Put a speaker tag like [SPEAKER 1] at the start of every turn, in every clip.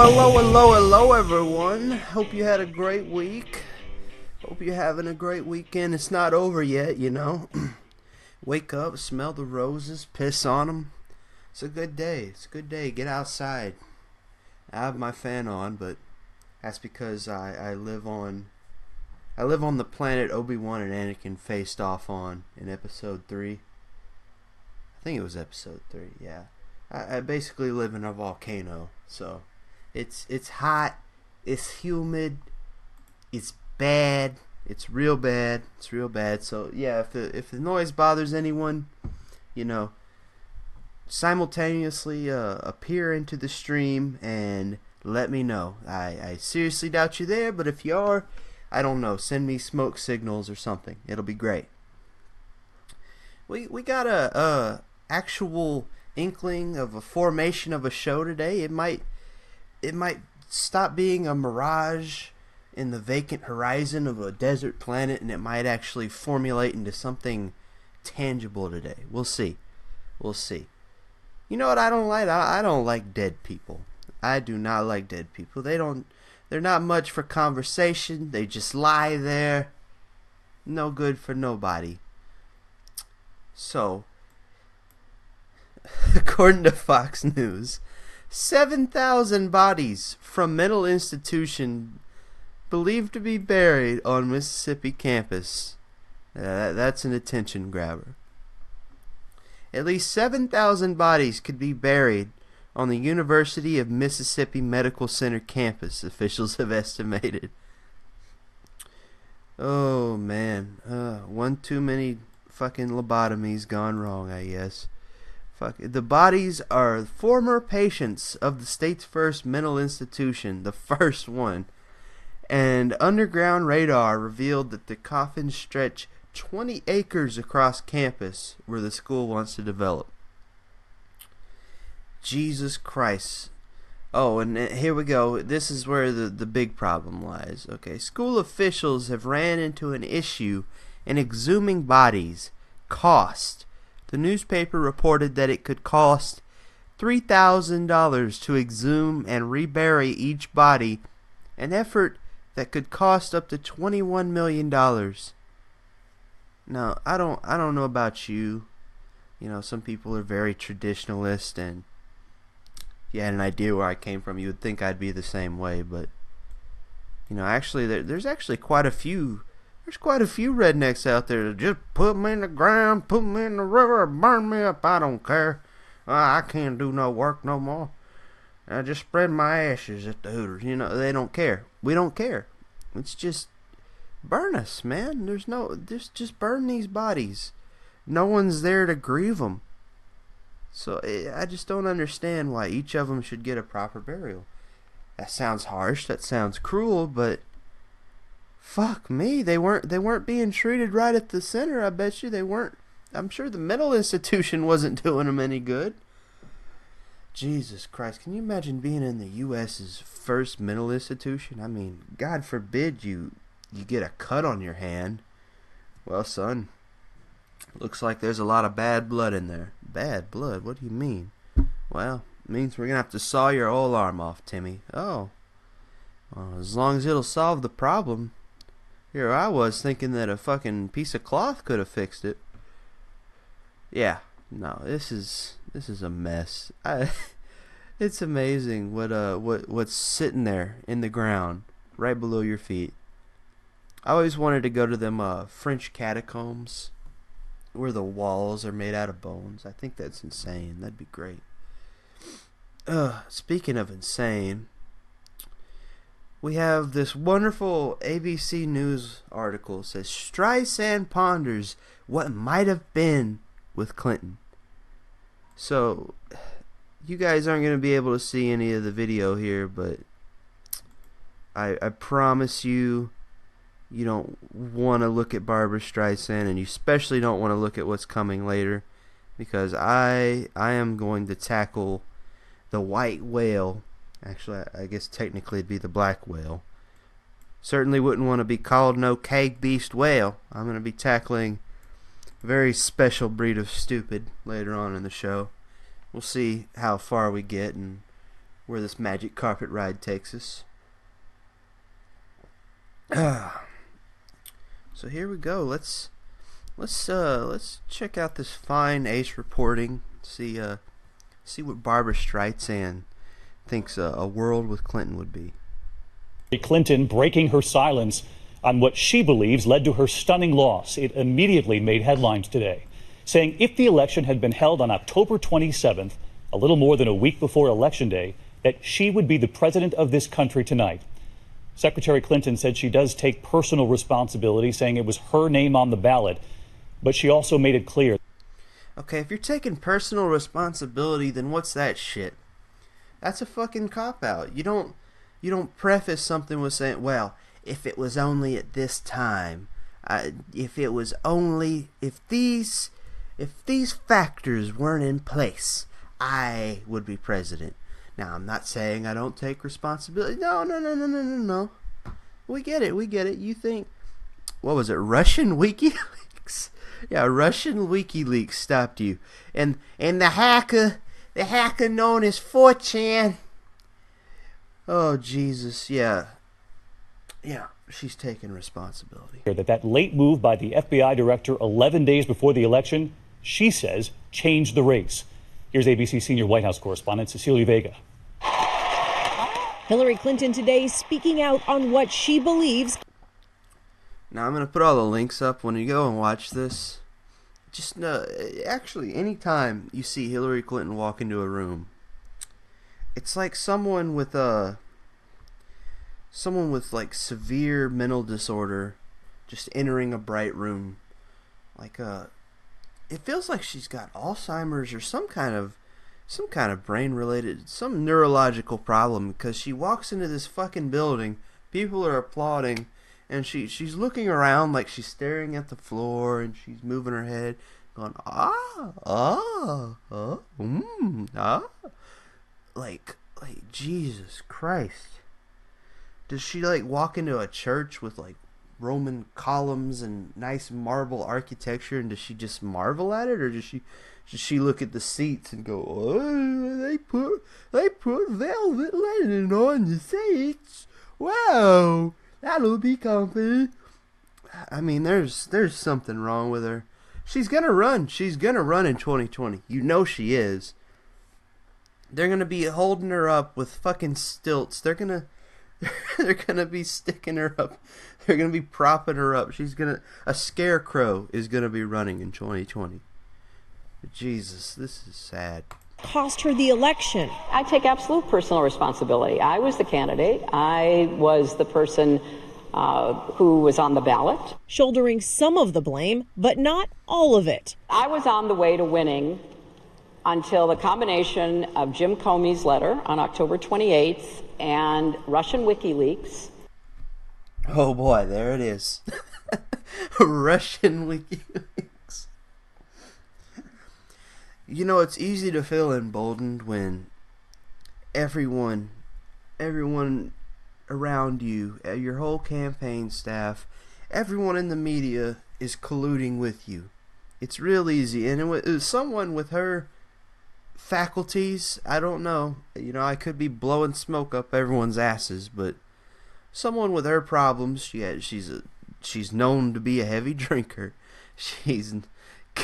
[SPEAKER 1] Hello, everyone. Hope you had a great week. Hope you're having a great weekend. It's not over yet, you know. Wake up, smell the roses, piss on them. It's a good day. It's a good day. Get outside. I have my fan on, but that's because I live on the planet Obi-Wan and Anakin faced off on in episode 3. I think it was episode 3, yeah. I basically live in a volcano, so it's hot, it's humid, it's bad, it's real bad, So yeah, if the noise bothers anyone, you know, simultaneously appear into the stream and let me know. I seriously doubt you there, but if you are, I don't know, send me smoke signals or something. It'll be great. We got a actual inkling of a formation of a show today. It might stop being a mirage in the vacant horizon of a desert planet, and it might actually formulate into something tangible today. We'll see. You know what I don't like? I don't like dead people. I do not like dead people. They're not much for conversation. They just lie there. No good for nobody. So, according to Fox News, 7,000 bodies from mental institution believed to be buried on Mississippi campus. That's an attention grabber. At least 7,000 bodies could be buried on the University of Mississippi Medical Center campus, officials have estimated. Oh man, one too many fucking lobotomies gone wrong, I guess. The bodies are former patients of the state's first mental institution, the first one. And underground radar revealed that the coffins stretch 20 acres across campus where the school wants to develop. Jesus Christ. Oh, and here we go. This is where the big problem lies. Okay, school officials have ran into an issue in exhuming bodies. Cost. The newspaper reported that it could cost $3,000 to exhume and rebury each body, an effort that could cost up to $21 million. Now, I don't know about you. You know, some people are very traditionalist, and if you had an idea where I came from, you would think I'd be the same way, but you know, actually there's actually quite a few rednecks out there that just put me in the ground, put me in the river, burn me up. I don't care. I can't do no work no more. I just spread my ashes at the Hooters. You know, they don't care. We don't care. It's just burn us, man. Just burn these bodies. No one's there to grieve them. So I just don't understand why each of them should get a proper burial. That sounds harsh. That sounds cruel, but fuck me, they weren't being treated right at the center. I bet you they weren't. I'm sure the mental institution wasn't doing them any good. Jesus Christ, can you imagine being in the U.S.'s first mental institution? I mean, God forbid you get a cut on your hand. Well, son, looks like there's a lot of bad blood in there. Bad blood? What do you mean? Well, it means we're gonna have to saw your whole arm off, Timmy. Oh, well, as long as it'll solve the problem. Here I was thinking that a fucking piece of cloth could have fixed it. Yeah, no, this is a mess. It's amazing what's sitting there in the ground right below your feet. I always wanted to go to them French catacombs where the walls are made out of bones. I think that's insane. That'd be great. Speaking of insane, we have this wonderful ABC News article. It says, Streisand ponders what might have been with Clinton. So, you guys aren't going to be able to see any of the video here, but I promise you, you don't want to look at Barbra Streisand, and you especially don't want to look at what's coming later, because I am going to tackle the white whale. Actually, I guess technically it'd be the black whale. Certainly wouldn't want to be called no cave beast whale. I'm going to be tackling a very special breed of stupid later on in the show. We'll see how far we get and where this magic carpet ride takes us. So here we go. Let's check out this fine ace reporting. See what Barbara Streisand thinks a world with Clinton would be.
[SPEAKER 2] Clinton breaking her silence on what she believes led to her stunning loss. It immediately made headlines today, saying if the election had been held on October 27th, a little more than a week before Election Day, that she would be the president of this country tonight. Secretary Clinton said she does take personal responsibility, saying it was her name on the ballot, but she also made it clear.
[SPEAKER 1] Okay, if you're taking personal responsibility, then what's that shit? That's a fucking cop-out. You don't preface something with saying, well, if it was only at this time, if these factors weren't in place, I would be president. Now, I'm not saying I don't take responsibility. No. We get it. You think, what was it, Russian WikiLeaks? Yeah, Russian WikiLeaks stopped you. And the hacker known as 4chan. Oh, Jesus, yeah. Yeah, she's taking responsibility.
[SPEAKER 2] That late move by the FBI director 11 days before the election, she says, changed the race. Here's ABC senior White House correspondent Cecilia Vega.
[SPEAKER 3] Hillary Clinton today speaking out on what she believes.
[SPEAKER 1] Now, I'm going to put all the links up when you go and watch this. Just actually, anytime you see Hillary Clinton walk into a room, it's like someone with like severe mental disorder just entering a bright room. Like it feels like she's got Alzheimer's or some kind of brain related, some neurological problem, because she walks into this fucking building, people are applauding, and she's looking around like she's staring at the floor, and she's moving her head, going like Jesus Christ. Does she like walk into a church with like Roman columns and nice marble architecture, and does she just marvel at it, or does she look at the seats and go, oh, they put velvet linen on the seats. Wow, that'll be comfy. I mean, there's something wrong with her. She's gonna run. She's gonna run in 2020. You know she is. They're gonna be holding her up with fucking stilts. They're gonna be sticking her up. They're gonna be propping her up. A scarecrow is gonna be running in 2020. Jesus, this is sad.
[SPEAKER 3] Cost her the election.
[SPEAKER 4] I take absolute personal responsibility. I was the candidate. I was the person who was on the ballot.
[SPEAKER 3] Shouldering some of the blame, but not all of it.
[SPEAKER 4] I was on the way to winning until the combination of Jim Comey's letter on October 28th and Russian WikiLeaks.
[SPEAKER 1] Oh boy, there it is. Russian WikiLeaks. You know, it's easy to feel emboldened when everyone around you, your whole campaign staff, everyone in the media is colluding with you. It's real easy. And it was someone with her faculties, I don't know. You know, I could be blowing smoke up everyone's asses, but someone with her problems, she's known to be a heavy drinker. She's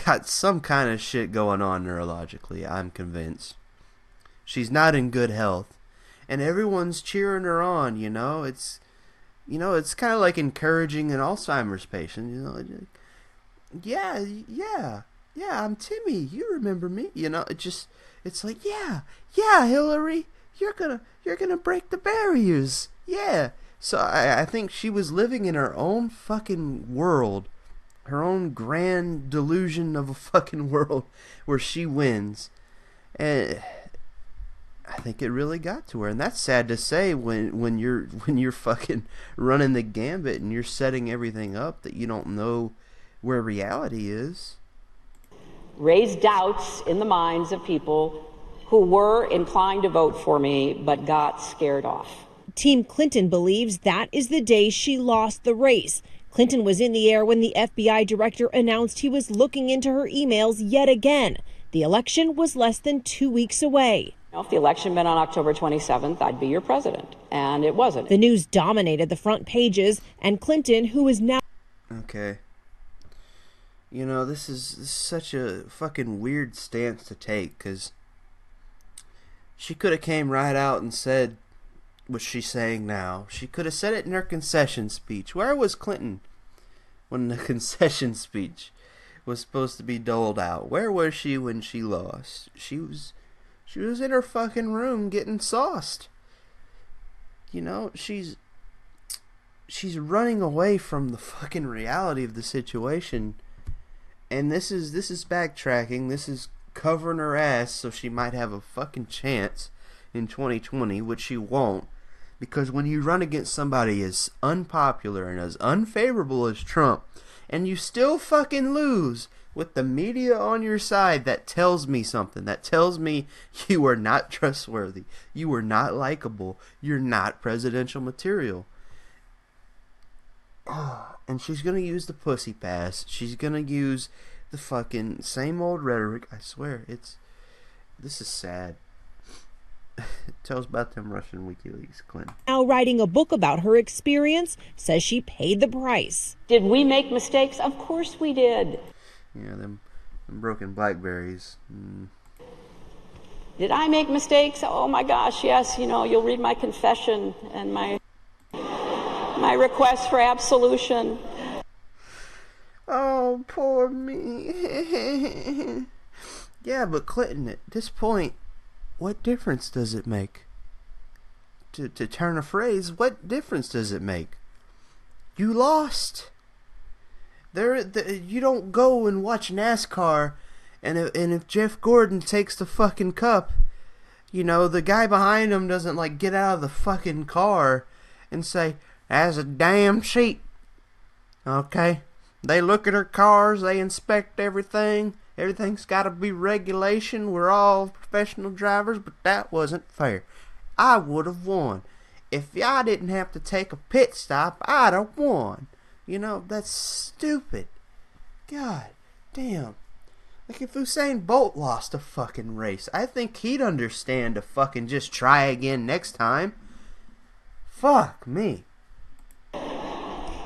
[SPEAKER 1] got some kind of shit going on neurologically, I'm convinced. She's not in good health, and everyone's cheering her on. It's kind of like encouraging an Alzheimer's patient. Yeah, I'm Timmy, you remember me. It's like, yeah, Hillary, you're gonna break the barriers. Yeah. So I think she was living in her own fucking world, her own grand delusion of a fucking world where she wins. And I think it really got to her, and that's sad to say when you're fucking running the gambit and you're setting everything up that you don't know where reality is.
[SPEAKER 4] Raised doubts in the minds of people who were inclined to vote for me but got scared off.
[SPEAKER 3] Team Clinton believes that is the day she lost the race. Clinton was in the air when the FBI director announced he was looking into her emails yet again. The election was less than 2 weeks away.
[SPEAKER 4] If the election had been on October 27th, I'd be your president. And it wasn't.
[SPEAKER 3] The news dominated the front pages, and Clinton, who is now...
[SPEAKER 1] Okay. You know, this is such a fucking weird stance to take, because she could have came right out and said what she's saying now. She could have said it in her concession speech. Where was Clinton when the concession speech was supposed to be doled out? Where was she when she lost? She was in her fucking room getting sauced. You know, she's running away from the fucking reality of the situation. And this is backtracking. This is covering her ass so she might have a fucking chance in 2020, which she won't. Because when you run against somebody as unpopular and as unfavorable as Trump, and you still fucking lose with the media on your side, that tells me something. That tells me you are not trustworthy. You are not likable. You're not presidential material. And she's going to use the pussy pass. She's going to use the fucking same old rhetoric. I swear, this is sad. Tell us about them Russian WikiLeaks, Clint.
[SPEAKER 3] Now writing a book about her experience, says she paid the price.
[SPEAKER 4] Did we make mistakes? Of course we did.
[SPEAKER 1] Yeah, them broken Blackberries.
[SPEAKER 4] Did I make mistakes? Oh my gosh, yes. You know, you'll read my confession and my request for absolution.
[SPEAKER 1] Oh, poor me. Yeah, but Clinton, at this point, what difference does it make? To turn a phrase, what difference does it make? You lost. You don't go and watch NASCAR, and if Jeff Gordon takes the fucking cup, you know, the guy behind him doesn't like get out of the fucking car and say, "That's a damn cheat." Okay? They look at her cars, they inspect everything. Everything's got to be regulation. We're all professional drivers, but that wasn't fair. I would have won. If I didn't have to take a pit stop, I'd have won. You know, that's stupid. God damn. Like, if Usain Bolt lost a fucking race, I think he'd understand to fucking just try again next time. Fuck me.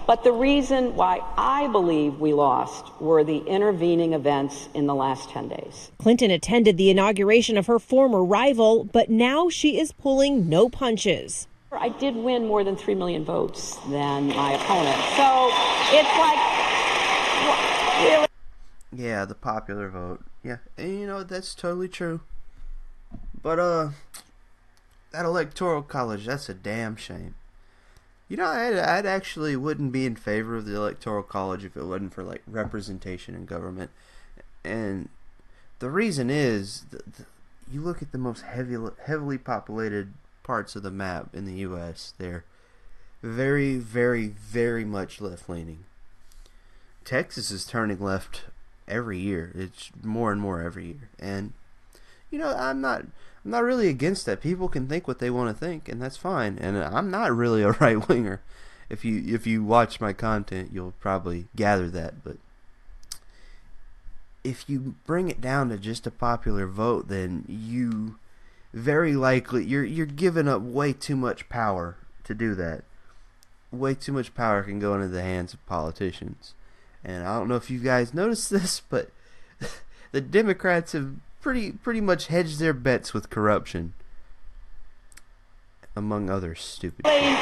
[SPEAKER 4] But the reason why I believe we lost were the intervening events in the last 10 days.
[SPEAKER 3] Clinton attended the inauguration of her former rival, but now she is pulling no punches.
[SPEAKER 4] I did win more than 3 million votes than my opponent. So it's like, really?
[SPEAKER 1] Yeah, the popular vote. Yeah, and you know, that's totally true. But, that electoral college, that's a damn shame. You know, I'd actually wouldn't be in favor of the electoral college if it wasn't for, like, representation in government. And the reason is, you look at the most heavily populated parts of the map in the U.S., they're very, very, very much left-leaning. Texas is turning left every year. It's more and more every year. And, you know, I'm not really against that. People can think what they want to think, and that's fine. And I'm not really a right winger. If you watch my content, you'll probably gather that. But if you bring it down to just a popular vote, then you very likely you're giving up way too much power to do that. Way too much power can go into the hands of politicians. And I don't know if you guys noticed this, but the Democrats have pretty much hedged their bets with corruption, among other stupid shit.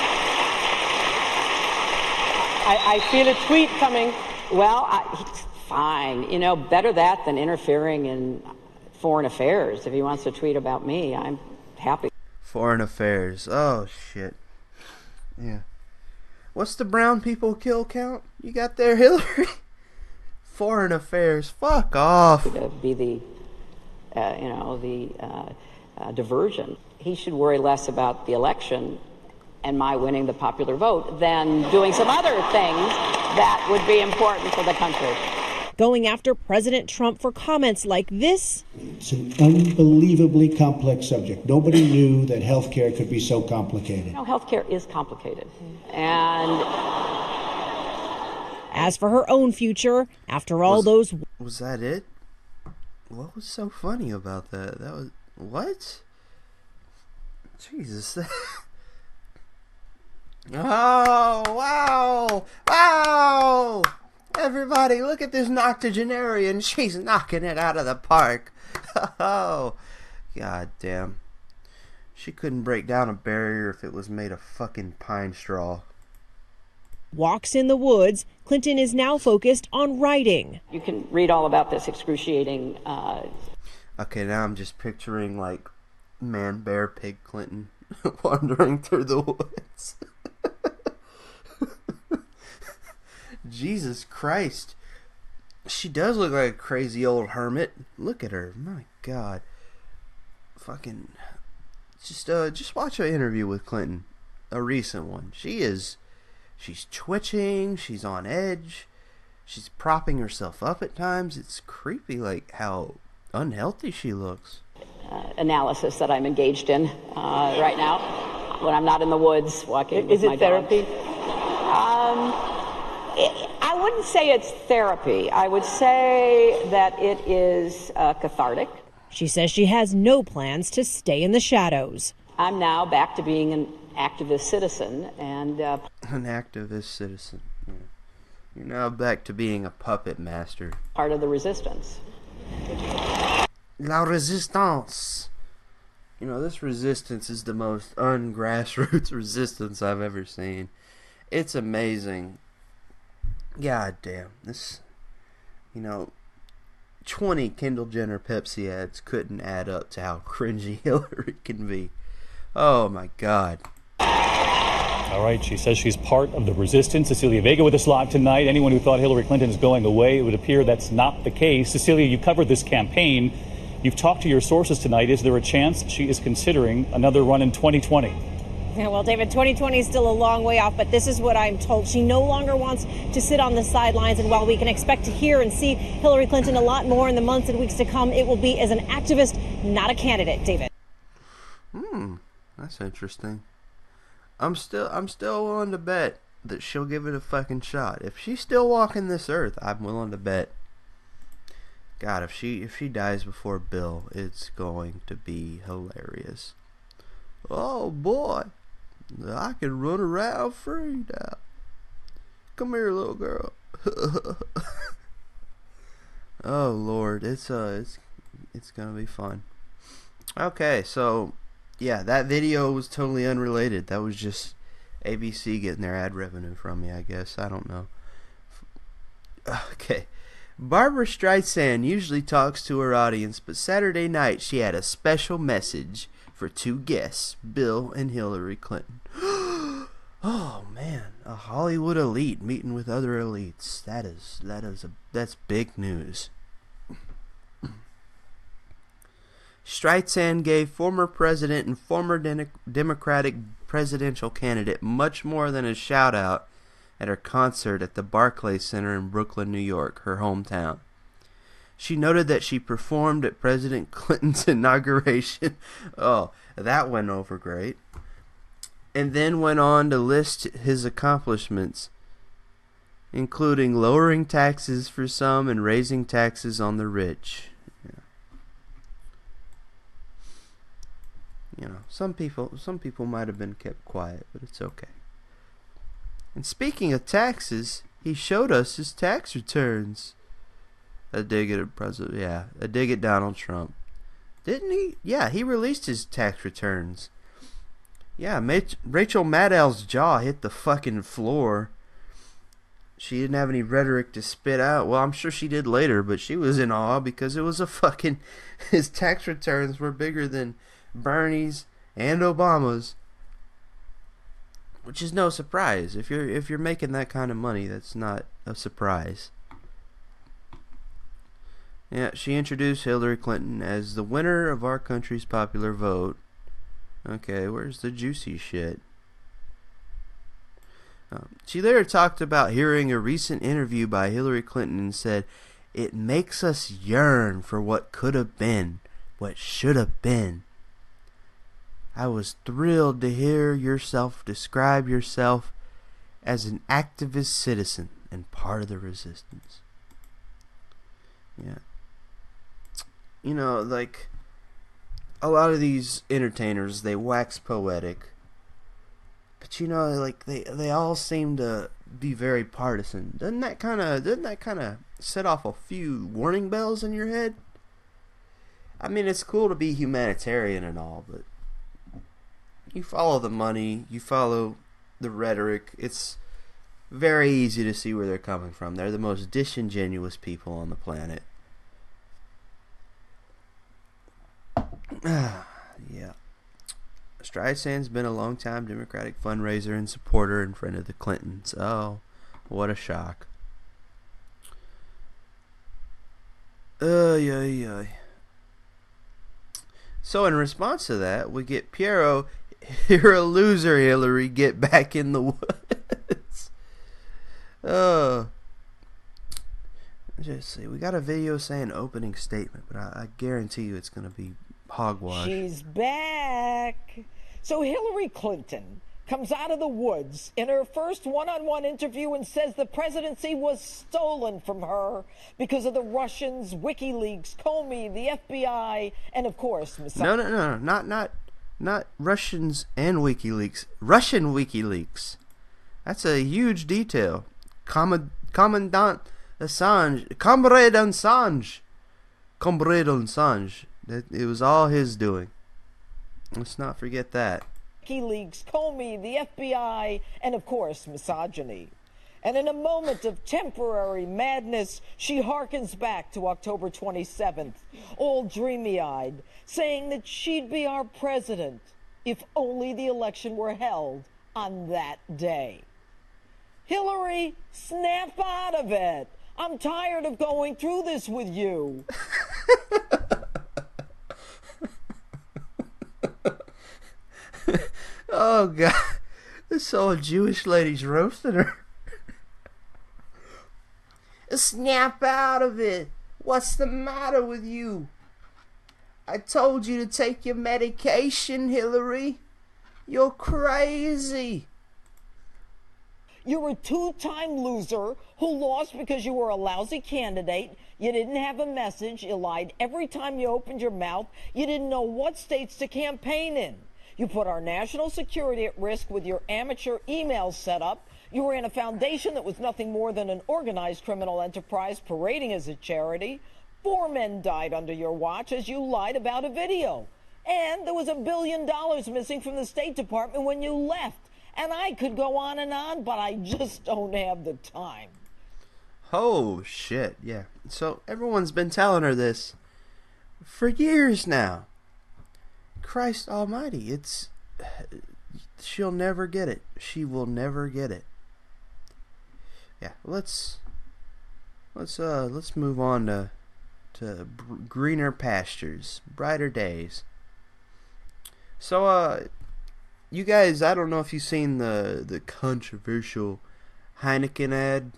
[SPEAKER 4] I feel a tweet coming. Well, fine. You know, better that than interfering in foreign affairs. If he wants to tweet about me, I'm happy.
[SPEAKER 1] Foreign affairs. Oh, shit. Yeah. What's the brown people kill count you got there, Hillary? Foreign affairs. Fuck off.
[SPEAKER 4] To be the diversion. He should worry less about the election and my winning the popular vote than doing some other things that would be important for the country.
[SPEAKER 3] Going after President Trump for comments like this.
[SPEAKER 5] It's an unbelievably complex subject. Nobody knew that health care could be so complicated.
[SPEAKER 4] You know, health care is complicated. And
[SPEAKER 3] as for her own future, after all those...
[SPEAKER 1] Was that it? What was so funny about that? That was... What? Jesus. Oh, wow! Wow! Everybody, look at this octogenarian. She's knocking it out of the park. Oh, god damn. She couldn't break down a barrier if it was made of fucking pine straw.
[SPEAKER 3] Walks in the woods, Clinton is now focused on writing.
[SPEAKER 4] You can read all about this excruciating.
[SPEAKER 1] Okay, now I'm just picturing, like, man, bear, pig Clinton wandering through the woods. Jesus Christ. She does look like a crazy old hermit. Look at her. My God. Fucking. Just watch an interview with Clinton. A recent one. She's twitching. She's on edge. She's propping herself up at times. It's creepy, like, how unhealthy she looks.
[SPEAKER 4] Analysis that I'm engaged in right now when I'm not in the woods walking with my dog. Is it therapy? I wouldn't say it's therapy. I would say that it is cathartic.
[SPEAKER 3] She says she has no plans to stay in the shadows.
[SPEAKER 4] I'm now back to being an activist citizen and
[SPEAKER 1] an activist citizen. Yeah. You're now back to being a puppet master.
[SPEAKER 4] Part of the resistance.
[SPEAKER 1] La resistance. You know, this resistance is the most un-grassroots resistance I've ever seen. It's amazing. God damn. This, 20 Kendall Jenner Pepsi ads couldn't add up to how cringy Hillary can be. Oh my God.
[SPEAKER 2] All right, she says she's part of the resistance. Cecilia Vega with us live tonight. Anyone who thought Hillary Clinton is going away, it would appear that's not the case. Cecilia, you covered this campaign. You've talked to your sources tonight. Is there a chance she is considering another run in 2020?
[SPEAKER 3] Yeah, well, David, 2020 is still a long way off, but this is what I'm told. She no longer wants to sit on the sidelines, and while we can expect to hear and see Hillary Clinton a lot more in the months and weeks to come, it will be as an activist, not a candidate, David.
[SPEAKER 1] That's interesting. I'm still willing to bet that she'll give it a fucking shot. If she's still walking this earth, I'm willing to bet. God, if she dies before Bill, it's going to be hilarious. Oh boy, I can run around free now. Come here, little girl. Oh Lord, it's gonna be fun. Okay, so yeah, that video was totally unrelated. That was just ABC getting their ad revenue from me, I guess. I don't know. Okay. Barbara Streisand usually talks to her audience, but Saturday night she had a special message for two guests, Bill and Hillary Clinton. Oh man, a Hollywood elite meeting with other elites. That's big news. Streisand gave former president and former Democratic presidential candidate much more than a shout-out at her concert at the Barclays Center in Brooklyn, New York, her hometown. She noted that she performed at President Clinton's inauguration. Oh, that went over great. And then went on to list his accomplishments, including lowering taxes for some and raising taxes on the rich. Some people might have been kept quiet, but it's okay. And speaking of taxes, he showed us his tax returns. A dig at Donald Trump. Didn't he? Yeah, he released his tax returns. Yeah, Rachel Maddow's jaw hit the fucking floor. She didn't have any rhetoric to spit out. Well, I'm sure she did later, but she was in awe because it was his tax returns were bigger than Bernie's and Obama's, which is no surprise. If you're making that kind of money, that's not a surprise. Yeah, she introduced Hillary Clinton as the winner of our country's popular vote. Okay, where's the juicy shit? She later talked about hearing a recent interview by Hillary Clinton and said, "It makes us yearn for what could have been, what should have been. I was thrilled to hear yourself describe yourself as an activist citizen and part of the resistance." Yeah. a lot of these entertainers, they wax poetic, but you know, like they all seem to be very partisan. Doesn't that kind of set off a few warning bells in your head? I mean, it's cool to be humanitarian and all, but you follow the money, you follow the rhetoric. It's very easy to see where they're coming from. They're the most disingenuous people on the planet. Yeah. Streisand's been a long-time Democratic fundraiser and supporter and friend of the Clintons. Oh, what a shock. Yeah. So in response to that, we get Piero, you're a loser, Hillary, get back in the woods. Oh. Just see, we got a video saying opening statement, but I guarantee you it's going to be hogwash.
[SPEAKER 6] She's back. So Hillary Clinton comes out of the woods in her first one-on-one interview and says the presidency was stolen from her because of the Russians, WikiLeaks, Comey, the FBI, and of course...
[SPEAKER 1] No, not Russians and WikiLeaks. Russian WikiLeaks. That's a huge detail. Commandant Assange. Comrade Assange. It was all his doing. Let's not forget that.
[SPEAKER 6] WikiLeaks, Comey, the FBI, and of course, misogyny. And in a moment of temporary madness, she harkens back to October 27th, all dreamy-eyed, saying that she'd be our president if only the election were held on that day. Hillary, snap out of it. I'm tired of going through this with you.
[SPEAKER 1] Oh, God. This old Jewish lady's roasting her. Snap out of it. What's the matter with you? I told you to take your medication, Hillary. You're crazy.
[SPEAKER 6] You're a two-time loser who lost because you were a lousy candidate. You didn't have a message. You lied every time you opened your mouth. You didn't know what states to campaign in. You put our national security at risk with your amateur email setup. You ran a foundation that was nothing more than an organized criminal enterprise parading as a charity. 4 men died under your watch as you lied about a video. And there was $1 billion missing from the State Department when you left. And I could go on, but I just don't have the time.
[SPEAKER 1] Oh, shit, yeah. So everyone's been telling her this for years now. Christ almighty, she'll never get it. She will never get it. Yeah, let's move on to greener pastures, brighter days. So you guys, I don't know if you've seen the controversial Heineken ad,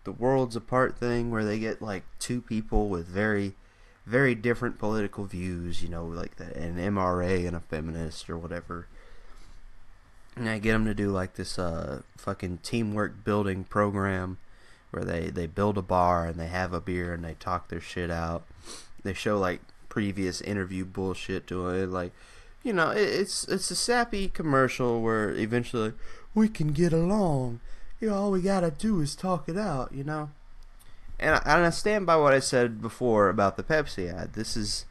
[SPEAKER 1] the Worlds Apart thing, where they get like two people with very, very different political views, you know, like an MRA and a feminist or whatever. And I get them to do like this fucking teamwork building program where they build a bar and they have a beer and they talk their shit out. They show like previous interview bullshit to it, like, you know, it's a sappy commercial where eventually we can get along. You know, all we gotta do is talk it out, you know. And I stand by what I said before about the Pepsi ad. This is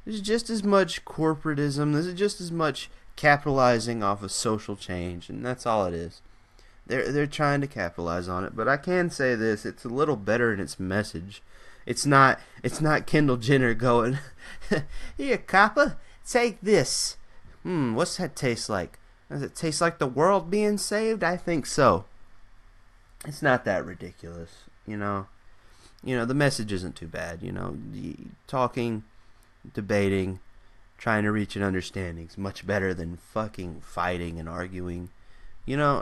[SPEAKER 1] just as much corporatism. This is just as much capitalizing off of social change, and that's all it is. They're trying to capitalize on it, but I can say this: it's a little better in its message. It's not Kendall Jenner going, "Here, copper, take this. What's that taste like? Does it taste like the world being saved? I think so." It's not that ridiculous. You know, the message isn't too bad. You know, talking, debating, trying to reach an understanding is much better than fucking fighting and arguing. You know,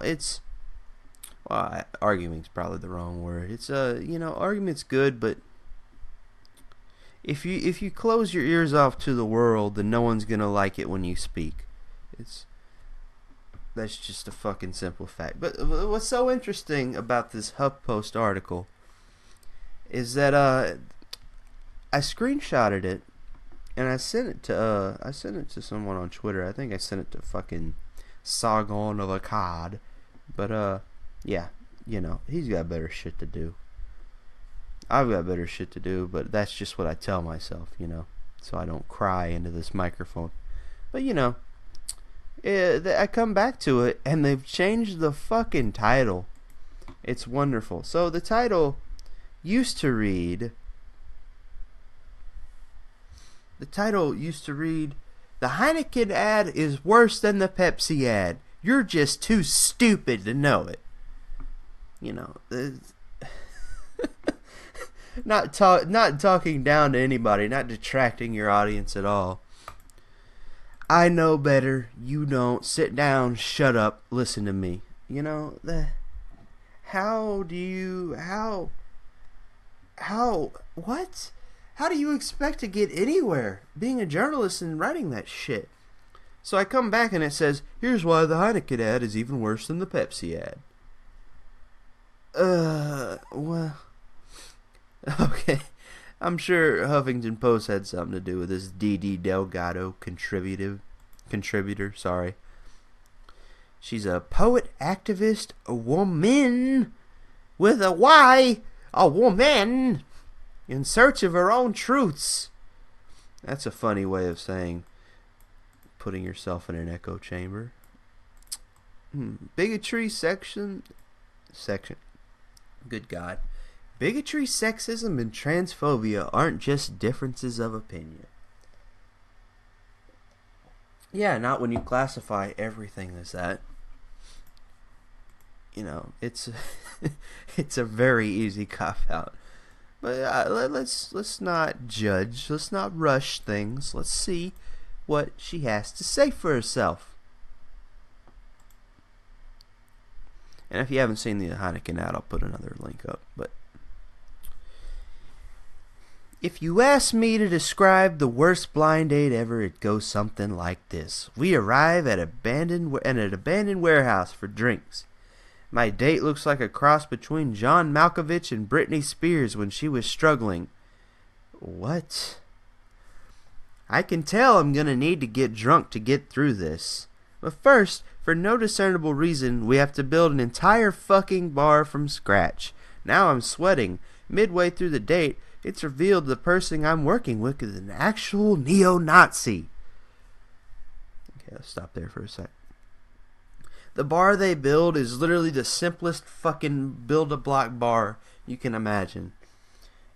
[SPEAKER 1] arguing's probably the wrong word. It's argument's good, but if you close your ears off to the world, then no one's gonna like it when you speak. That's just a fucking simple fact. But what's so interesting about this HuffPost article is that I screenshotted it And I sent it to someone on Twitter. I think I sent it to fucking Sargon of Akkad. But yeah, you know, he's got better shit to do. I've got better shit to do, but that's just what I tell myself, you know, so I don't cry into this microphone. But you know, I come back to it, and they've changed the fucking title. It's wonderful. So the title used to read, The Heineken ad is worse than the Pepsi ad. You're just too stupid to know it. You know, not talking down to anybody, not detracting your audience at all. I know better. You don't. Sit down. Shut up. Listen to me. You know, what? How do you expect to get anywhere being a journalist and writing that shit? So I come back and it says, here's why the Heineken ad is even worse than the Pepsi ad. Well, okay. I'm sure Huffington Post had something to do with this D.D. Delgado contributor, sorry. She's a poet, activist, a woman with a Y, a woman in search of her own truths. That's a funny way of saying putting yourself in an echo chamber. Bigotry section. Good God. Bigotry, sexism, and transphobia aren't just differences of opinion. Yeah, not when you classify everything as that. You know, it's it's a very easy cop-out. But let's not judge. Let's not rush things. Let's see what she has to say for herself. And if you haven't seen the Heineken ad, I'll put another link up. But if you ask me to describe the worst blind date ever, it goes something like this. We arrive at an abandoned warehouse for drinks. My date looks like a cross between John Malkovich and Britney Spears when she was struggling. What? I can tell I'm gonna need to get drunk to get through this. But first, for no discernible reason, we have to build an entire fucking bar from scratch. Now I'm sweating. Midway through the date, it's revealed the person I'm working with is an actual neo-Nazi. Okay, let's stop there for a sec. The bar they build is literally the simplest fucking build-a-block bar you can imagine.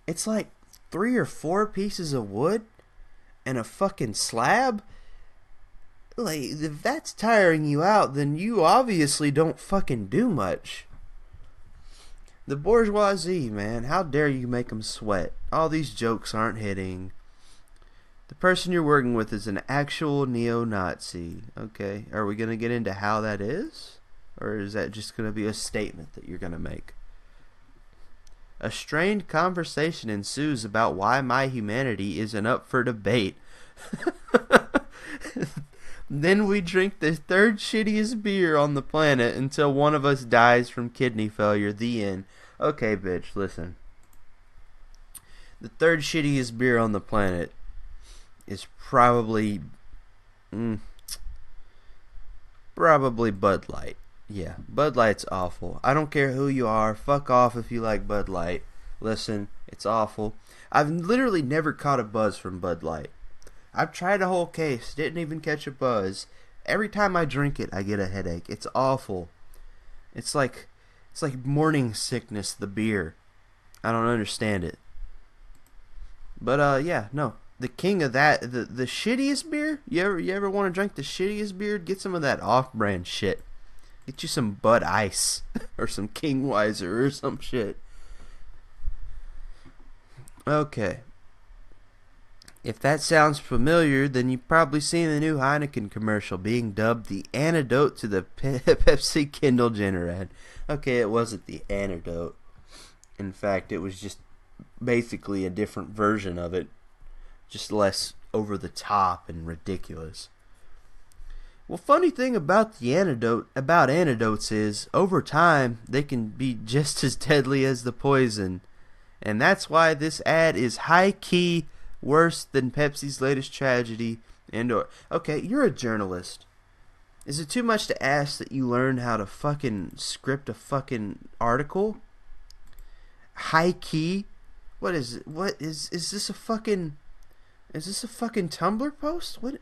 [SPEAKER 1] It's like 3 or 4 pieces of wood and a fucking slab. Like, if that's tiring you out, then you obviously don't fucking do much. The bourgeoisie, man, how dare you make them sweat? All these jokes aren't hitting. The person you're working with is an actual neo-Nazi. Okay, are we going to get into how that is? Or is that just going to be a statement that you're going to make? A strained conversation ensues about why my humanity isn't up for debate. Then we drink the third shittiest beer on the planet until one of us dies from kidney failure. The end. Okay, bitch, listen. The third shittiest beer on the planet is probably Bud Light. Yeah, Bud Light's awful. I don't care who you are. Fuck off if you like Bud Light. Listen, it's awful. I've literally never caught a buzz from Bud Light. I've tried a whole case, didn't even catch a buzz. Every time I drink it, I get a headache. It's awful. It's like morning sickness, the beer. I don't understand it. But yeah, no. The king of that, the shittiest beer? You ever want to drink the shittiest beer? Get some of that off-brand shit. Get you some Bud Ice or some King Weiser or some shit. Okay. If that sounds familiar, then you've probably seen the new Heineken commercial being dubbed the antidote to the Pepsi Kendall Jenner ad. Okay, it wasn't the antidote. In fact, it was just basically a different version of it. Just less over the top and ridiculous. Well, funny thing about antidotes is, over time, they can be just as deadly as the poison. And that's why this ad is high-key worse than Pepsi's latest tragedy and or... Okay, you're a journalist. Is it too much to ask that you learn how to fucking script a fucking article? High key? What is it? What is this a fucking... Is this a fucking Tumblr post? What...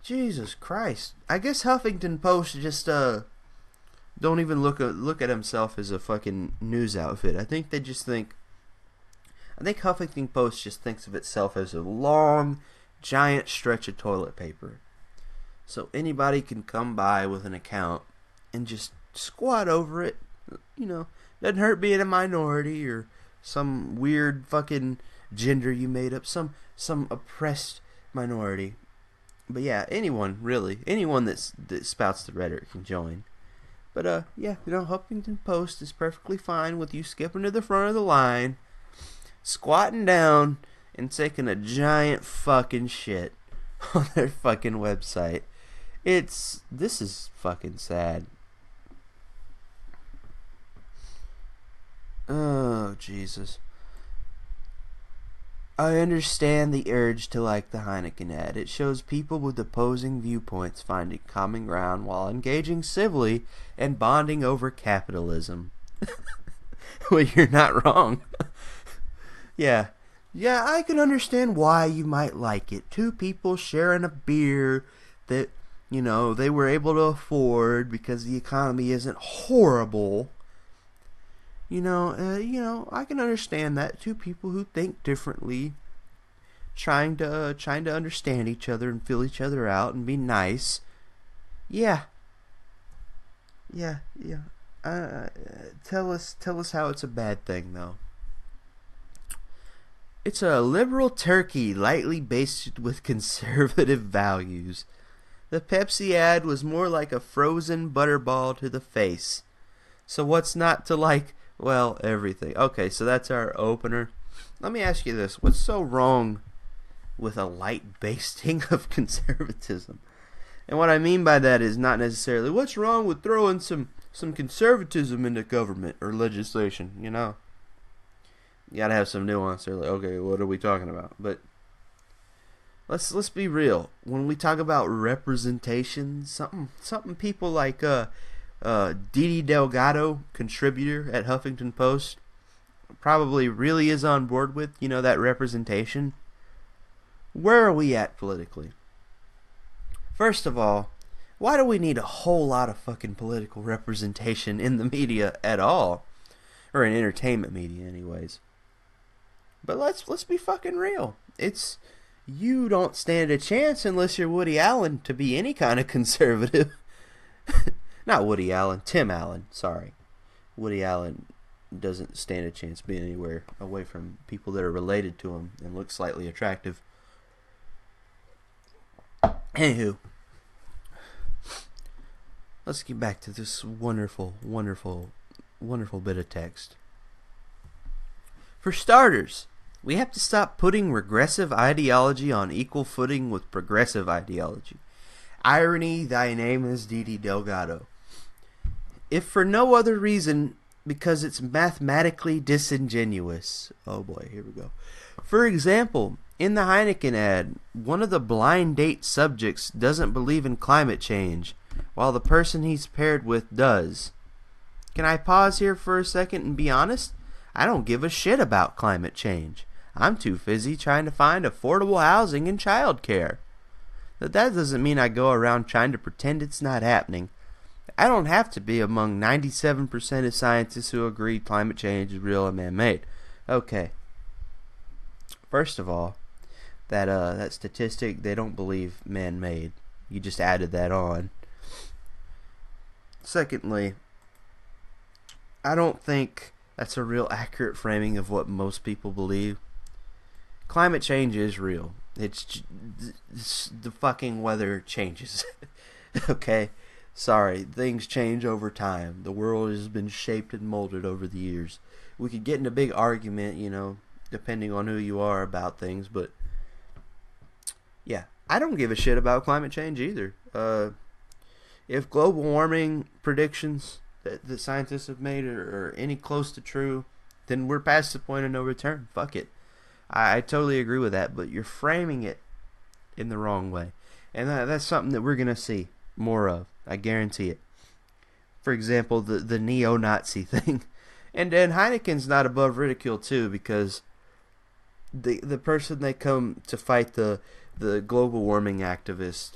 [SPEAKER 1] Jesus Christ. I guess Huffington Post just don't even look at himself as a fucking news outfit. I think Huffington Post just thinks of itself as a long, giant stretch of toilet paper. So anybody can come by with an account and just squat over it. You know, doesn't hurt being a minority or some weird fucking gender you made up, some oppressed minority. But yeah, anyone that spouts the rhetoric can join. But yeah, Huffington Post is perfectly fine with you skipping to the front of the line, squatting down, and taking a giant fucking shit on their fucking website. This is fucking sad. Oh, Jesus. I understand the urge to like the Heineken ad. It shows people with opposing viewpoints finding common ground while engaging civilly and bonding over capitalism. Well, you're not wrong. Yeah, I can understand why you might like it. Two people sharing a beer that, they were able to afford because the economy isn't horrible. I can understand that. Two people who think differently, trying to understand each other and fill each other out and be nice. Yeah. Tell us how it's a bad thing, though. It's a liberal turkey lightly basted with conservative values. The Pepsi ad was more like a frozen butterball to the face. So what's not to like? Well, everything. Okay, so that's our opener. Let me ask you this. What's so wrong with a light basting of conservatism? And what I mean by that is not necessarily what's wrong with throwing some conservatism into government or legislation, You gotta have some nuance there. Like, okay, what are we talking about? But let's be real. When we talk about representation, something people like Didi Delgado, contributor at Huffington Post, probably really is on board with, that representation. Where are we at politically? First of all, why do we need a whole lot of fucking political representation in the media at all? Or in entertainment media anyways. But let's be fucking real. You don't stand a chance unless you're Woody Allen to be any kind of conservative. Not Woody Allen, Tim Allen, sorry. Woody Allen doesn't stand a chance being anywhere away from people that are related to him and look slightly attractive. Anywho, let's get back to this wonderful, wonderful, wonderful bit of text. For starters, we have to stop putting regressive ideology on equal footing with progressive ideology. Irony, thy name is Didi Delgado. If for no other reason, because it's mathematically disingenuous. Oh boy, here we go. For example, in the Heineken ad, one of the blind date subjects doesn't believe in climate change, while the person he's paired with does. Can I pause here for a second and be honest? I don't give a shit about climate change. I'm too busy trying to find affordable housing and childcare. But that doesn't mean I go around trying to pretend it's not happening. I don't have to be among 97% of scientists who agree climate change is real and man-made. Okay. First of all, that statistic, they don't believe man-made. You just added that on. Secondly, I don't think that's a real accurate framing of what most people believe. Climate change is real. It's the fucking weather changes. Okay? Sorry, things change over time. The world has been shaped and molded over the years. We could get in a big argument, depending on who you are about things, but yeah, I don't give a shit about climate change either. If global warming predictions that scientists have made are any close to true, then we're past the point of no return. Fuck it. I totally agree with that, but you're framing it in the wrong way. And that's something that we're going to see more of. I guarantee it. For example, the neo-Nazi thing. And Heineken's not above ridicule, too, because the person they come to fight the global warming activist,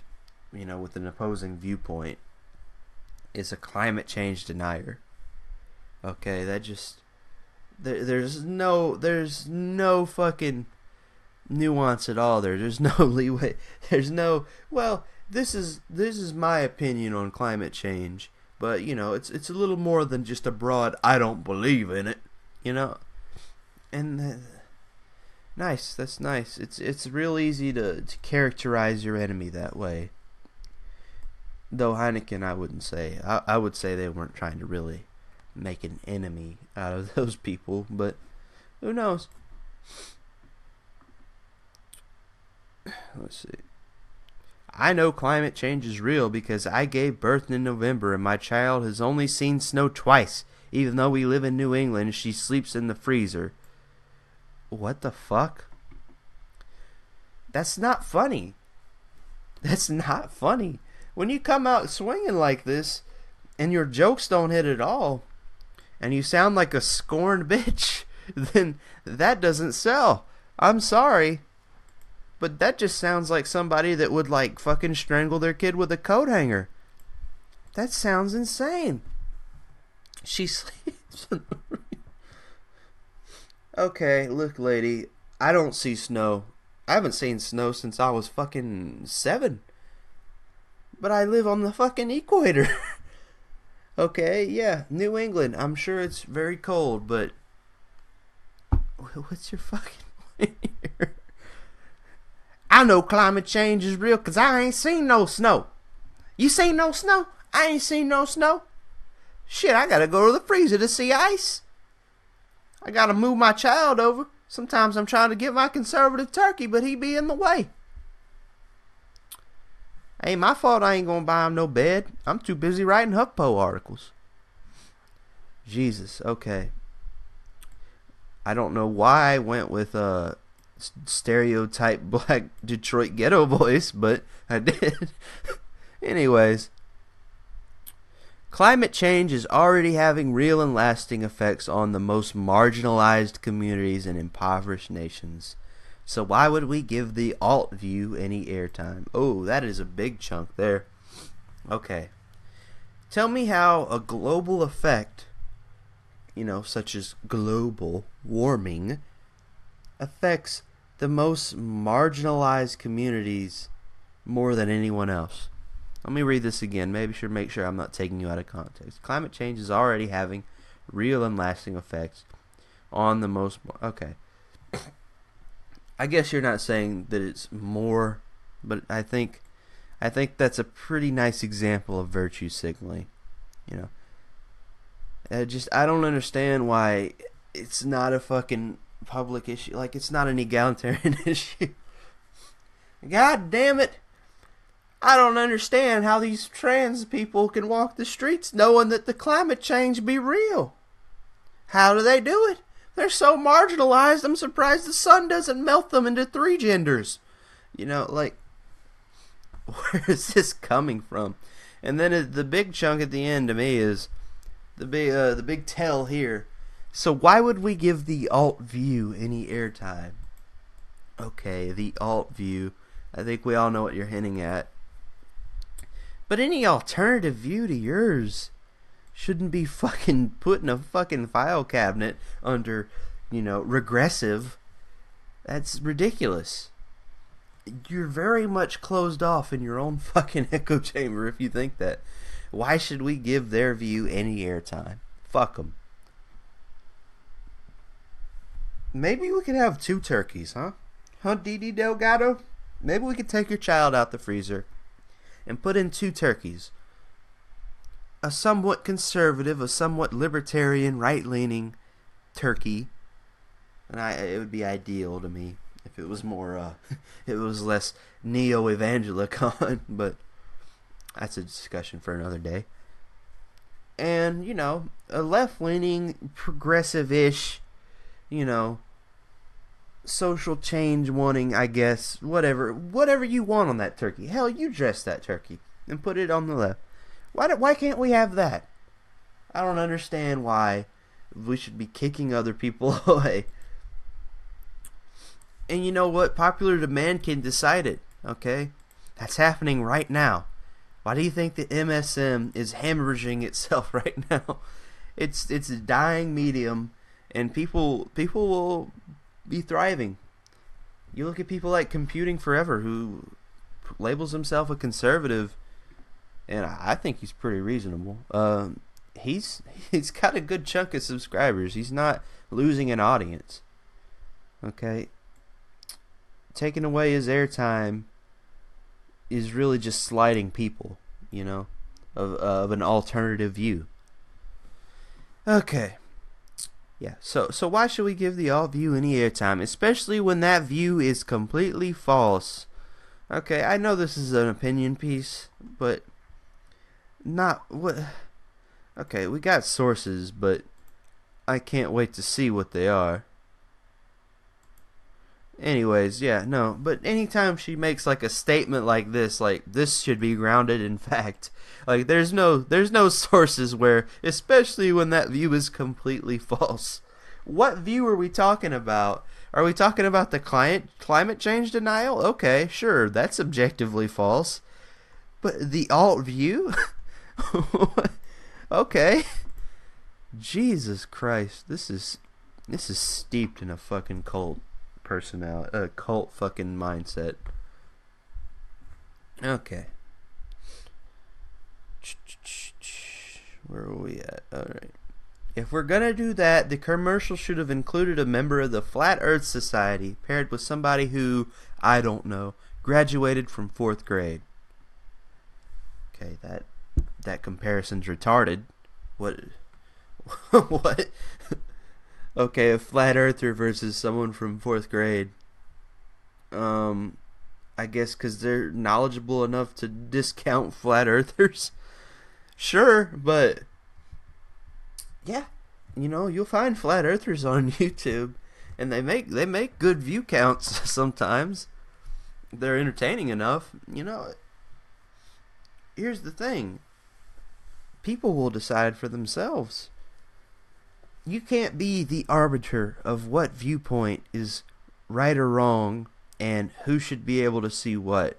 [SPEAKER 1] with an opposing viewpoint, is a climate change denier. Okay, that just... There's no fucking nuance at all there. There's no leeway. There's no, well, this is my opinion on climate change, but it's a little more than just a broad I don't believe in it, and nice, that's nice. It's real easy to characterize your enemy that way. Though Heineken, I wouldn't say. I would say they weren't trying to really make an enemy out of those people, but who knows? Let's see. I know climate change is real because I gave birth in November and my child has only seen snow twice. Even though we live in New England, she sleeps in the freezer. What the fuck? That's not funny. That's not funny. When you come out swinging like this and your jokes don't hit at all, and you sound like a scorned bitch, then that doesn't sell. I'm sorry, but that just sounds like somebody that would fucking strangle their kid with a coat hanger. That sounds insane. She sleeps in the... Okay, look, lady, I don't see snow. I haven't seen snow since I was fucking 7. But I live on the fucking equator. Okay, yeah, New England. I'm sure it's very cold, but what's your fucking point here? I know climate change is real because I ain't seen no snow. You seen no snow? I ain't seen no snow. Shit, I gotta go to the freezer to see ice. I gotta move my child over. Sometimes I'm trying to get my conservative turkey, but he be in the way. Ain't my fault I ain't gonna buy him no bed. I'm too busy writing HuffPo articles. Jesus, okay. I don't know why I went with a stereotype black Detroit ghetto voice, but I did. Anyways. Climate change is already having real and lasting effects on the most marginalized communities and impoverished nations. So why would we give the alt view any airtime? Oh, that is a big chunk there. Okay. Tell me how a global effect, such as global warming, affects the most marginalized communities more than anyone else. Let me read this again. Make sure I'm not taking you out of context. Climate change is already having real and lasting effects on the most... Okay. I guess you're not saying that it's more, but I think that's a pretty nice example of virtue signaling. I don't understand why it's not a fucking public issue. It's not an egalitarian issue. God damn it. I don't understand how these trans people can walk the streets knowing that the climate change be real. How do they do it? They're so marginalized, I'm surprised the sun doesn't melt them into 3 genders. Where is this coming from? And then the big chunk at the end to me is the big tell here. So why would we give the alt view any airtime? Okay, the alt view. I think we all know what you're hinting at. But any alternative view to yours shouldn't be fucking put in a fucking file cabinet under, regressive. That's ridiculous. You're very much closed off in your own fucking echo chamber if you think that. Why should we give their view any airtime? Fuck them. Maybe we could have 2 turkeys, huh? Huh, Didi Delgado? Maybe we could take your child out the freezer and put in 2 turkeys. A somewhat conservative, a somewhat libertarian, right-leaning turkey. And it would be ideal to me if it was more, it was less neo-evangelicon, but that's a discussion for another day. And, a left-leaning, progressive-ish, social change wanting, I guess, whatever you want on that turkey. Hell, you dress that turkey and put it on the left. Why can't we have that? I don't understand why we should be kicking other people away. And you know what? Popular demand can decide it, okay? That's happening right now. Why do you think the MSM is hemorrhaging itself right now? It's a dying medium, and people will be thriving. You look at people like Computing Forever, who labels himself a conservative, and I think he's pretty reasonable. He's got a good chunk of subscribers. He's not losing an audience. Okay, taking away his airtime is really just slighting people, of an alternative view. Okay. Yeah, so why should we give the alt view any airtime, especially when that view is completely false? Okay, I know this is an opinion piece, but not what. Okay, we got sources, but I can't wait to see what they are. Anyways, yeah, no, but anytime she makes like a statement like this should be grounded in fact. Like there's no sources where, especially when that view is completely false. What view are we talking about? Are we talking about the climate change denial? Okay, sure, that's objectively false. But the alt view? Okay. Jesus Christ, this is steeped in a fucking cult personality, a cult fucking mindset. Okay. Where are we at? Alright. If we're gonna do that, the commercial should have included a member of the Flat Earth Society paired with somebody who, I don't know, graduated from 4th grade. Okay, that comparison's retarded. What? What? Okay, a flat earther versus someone from 4th grade. I guess because they're knowledgeable enough to discount flat earthers. Sure, but yeah, you'll find flat earthers on YouTube, and they make good view counts sometimes. They're entertaining enough. Here's the thing. People will decide for themselves. You can't be the arbiter of what viewpoint is right or wrong and who should be able to see what.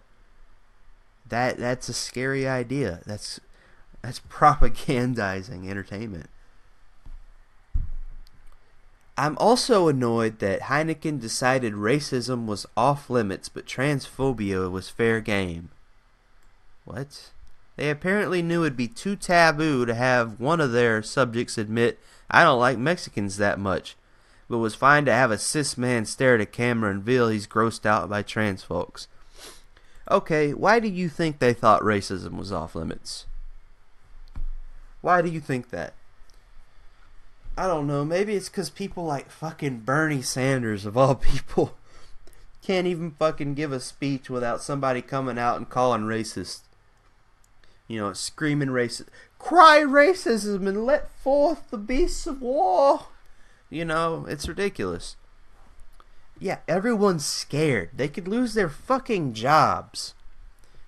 [SPEAKER 1] That's a scary idea. That's propagandizing entertainment. I'm also annoyed that Heineken decided racism was off limits but transphobia was fair game. What? They apparently knew it'd be too taboo to have one of their subjects admit, I don't like Mexicans that much, but was fine to have a cis man stare at a camera and reveal he's grossed out by trans folks. Okay, why do you think they thought racism was off limits? Why do you think that? I don't know, maybe it's because people like fucking Bernie Sanders, of all people, can't even fucking give a speech without somebody coming out and calling racist. Screaming racist. Cry racism and let forth the beasts of war. It's ridiculous. Yeah, everyone's scared. They could lose their fucking jobs.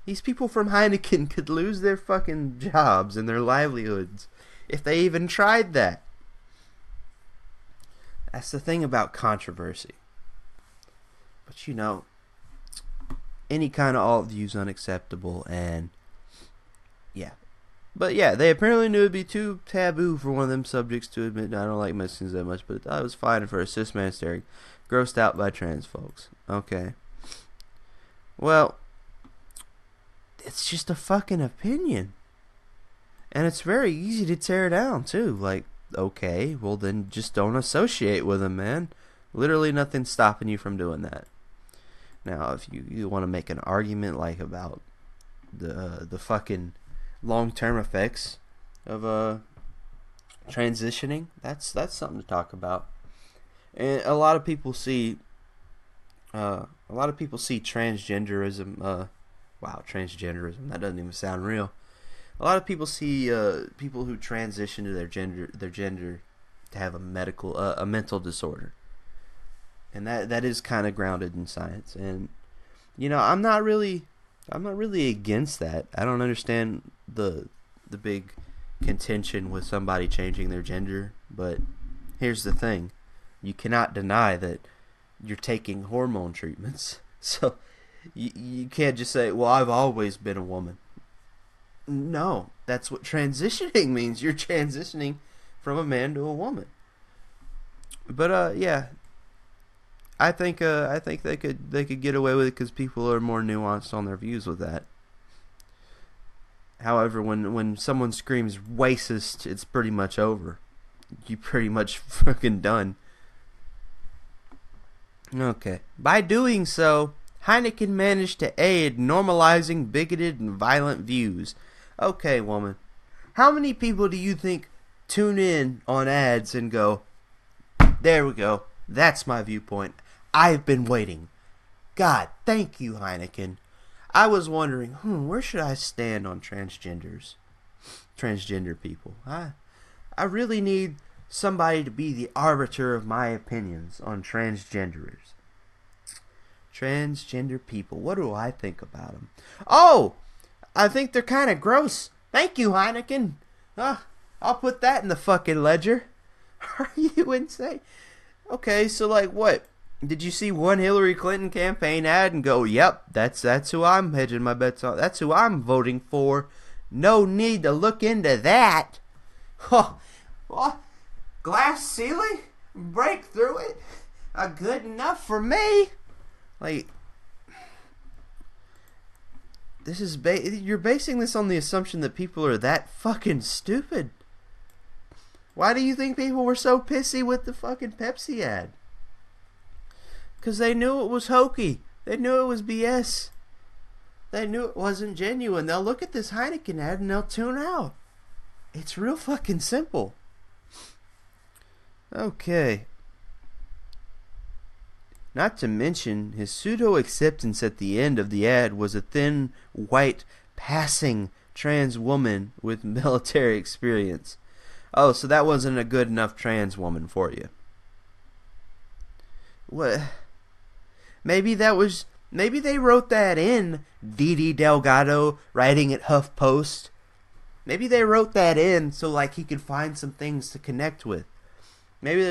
[SPEAKER 1] These people from Heineken could lose their fucking jobs and their livelihoods if they even tried that. That's the thing about controversy. But any kind of alt view is unacceptable, and yeah. But yeah, they apparently knew it'd be too taboo for one of them subjects to admit, I don't like Mexicans that much, but I was fine for a cis man staring grossed out by trans folks. Okay. Well, it's just a fucking opinion. And it's very easy to tear down, too. Like, okay, well then just don't associate with them, man. Literally nothing's stopping you from doing that. Now, if you want to make an argument like about the fucking long-term effects of transitioning, that's something to talk about. And a lot of people see transgenderism. Wow, transgenderism, that doesn't even sound real. A lot of people see people who transition to their gender to have a mental disorder. and that is kind of grounded in science. And I'm not really against that. I don't understand the big contention with somebody changing their gender, but here's the thing: you cannot deny that you're taking hormone treatments. So you can't just say, well, I've always been a woman. No, that's what transitioning means. You're transitioning from a man to a woman. But yeah, I think they could get away with it because people are more nuanced on their views with that. However, when someone screams racist, it's pretty much over. You pretty much fucking done. Okay. By doing so, Heineken managed to aid normalizing bigoted and violent views. Okay, woman. How many people do you think tune in on ads and go, there we go, that's my viewpoint. I've been waiting. God, thank you, Heineken. I was wondering, where should I stand on transgender people? I really need somebody to be the arbiter of my opinions on transgenders. Transgender people, what do I think about them? Oh, I think they're kind of gross. Thank you, Heineken. I'll put that in the fucking ledger. Are you insane? Okay, so like what? Did you see one Hillary Clinton campaign ad and go, yep, that's who I'm hedging my bets on. That's who I'm voting for. No need to look into that. Oh, what? Glass ceiling? Break through it? Good enough for me? Like, this is you're basing this on the assumption that people are that fucking stupid. Why do you think people were so pissy with the fucking Pepsi ad? Because they knew it was hokey. They knew it was BS. They knew it wasn't genuine. They'll look at this Heineken ad and they'll tune out. It's real fucking simple. Okay. Not to mention, his pseudo-acceptance at the end of the ad was a thin, white, passing trans woman with military experience. Oh, so that wasn't a good enough trans woman for you. What? Maybe they wrote that in, Didi Delgado writing at HuffPost. Maybe they wrote that in so like he could find some things to connect with. Maybe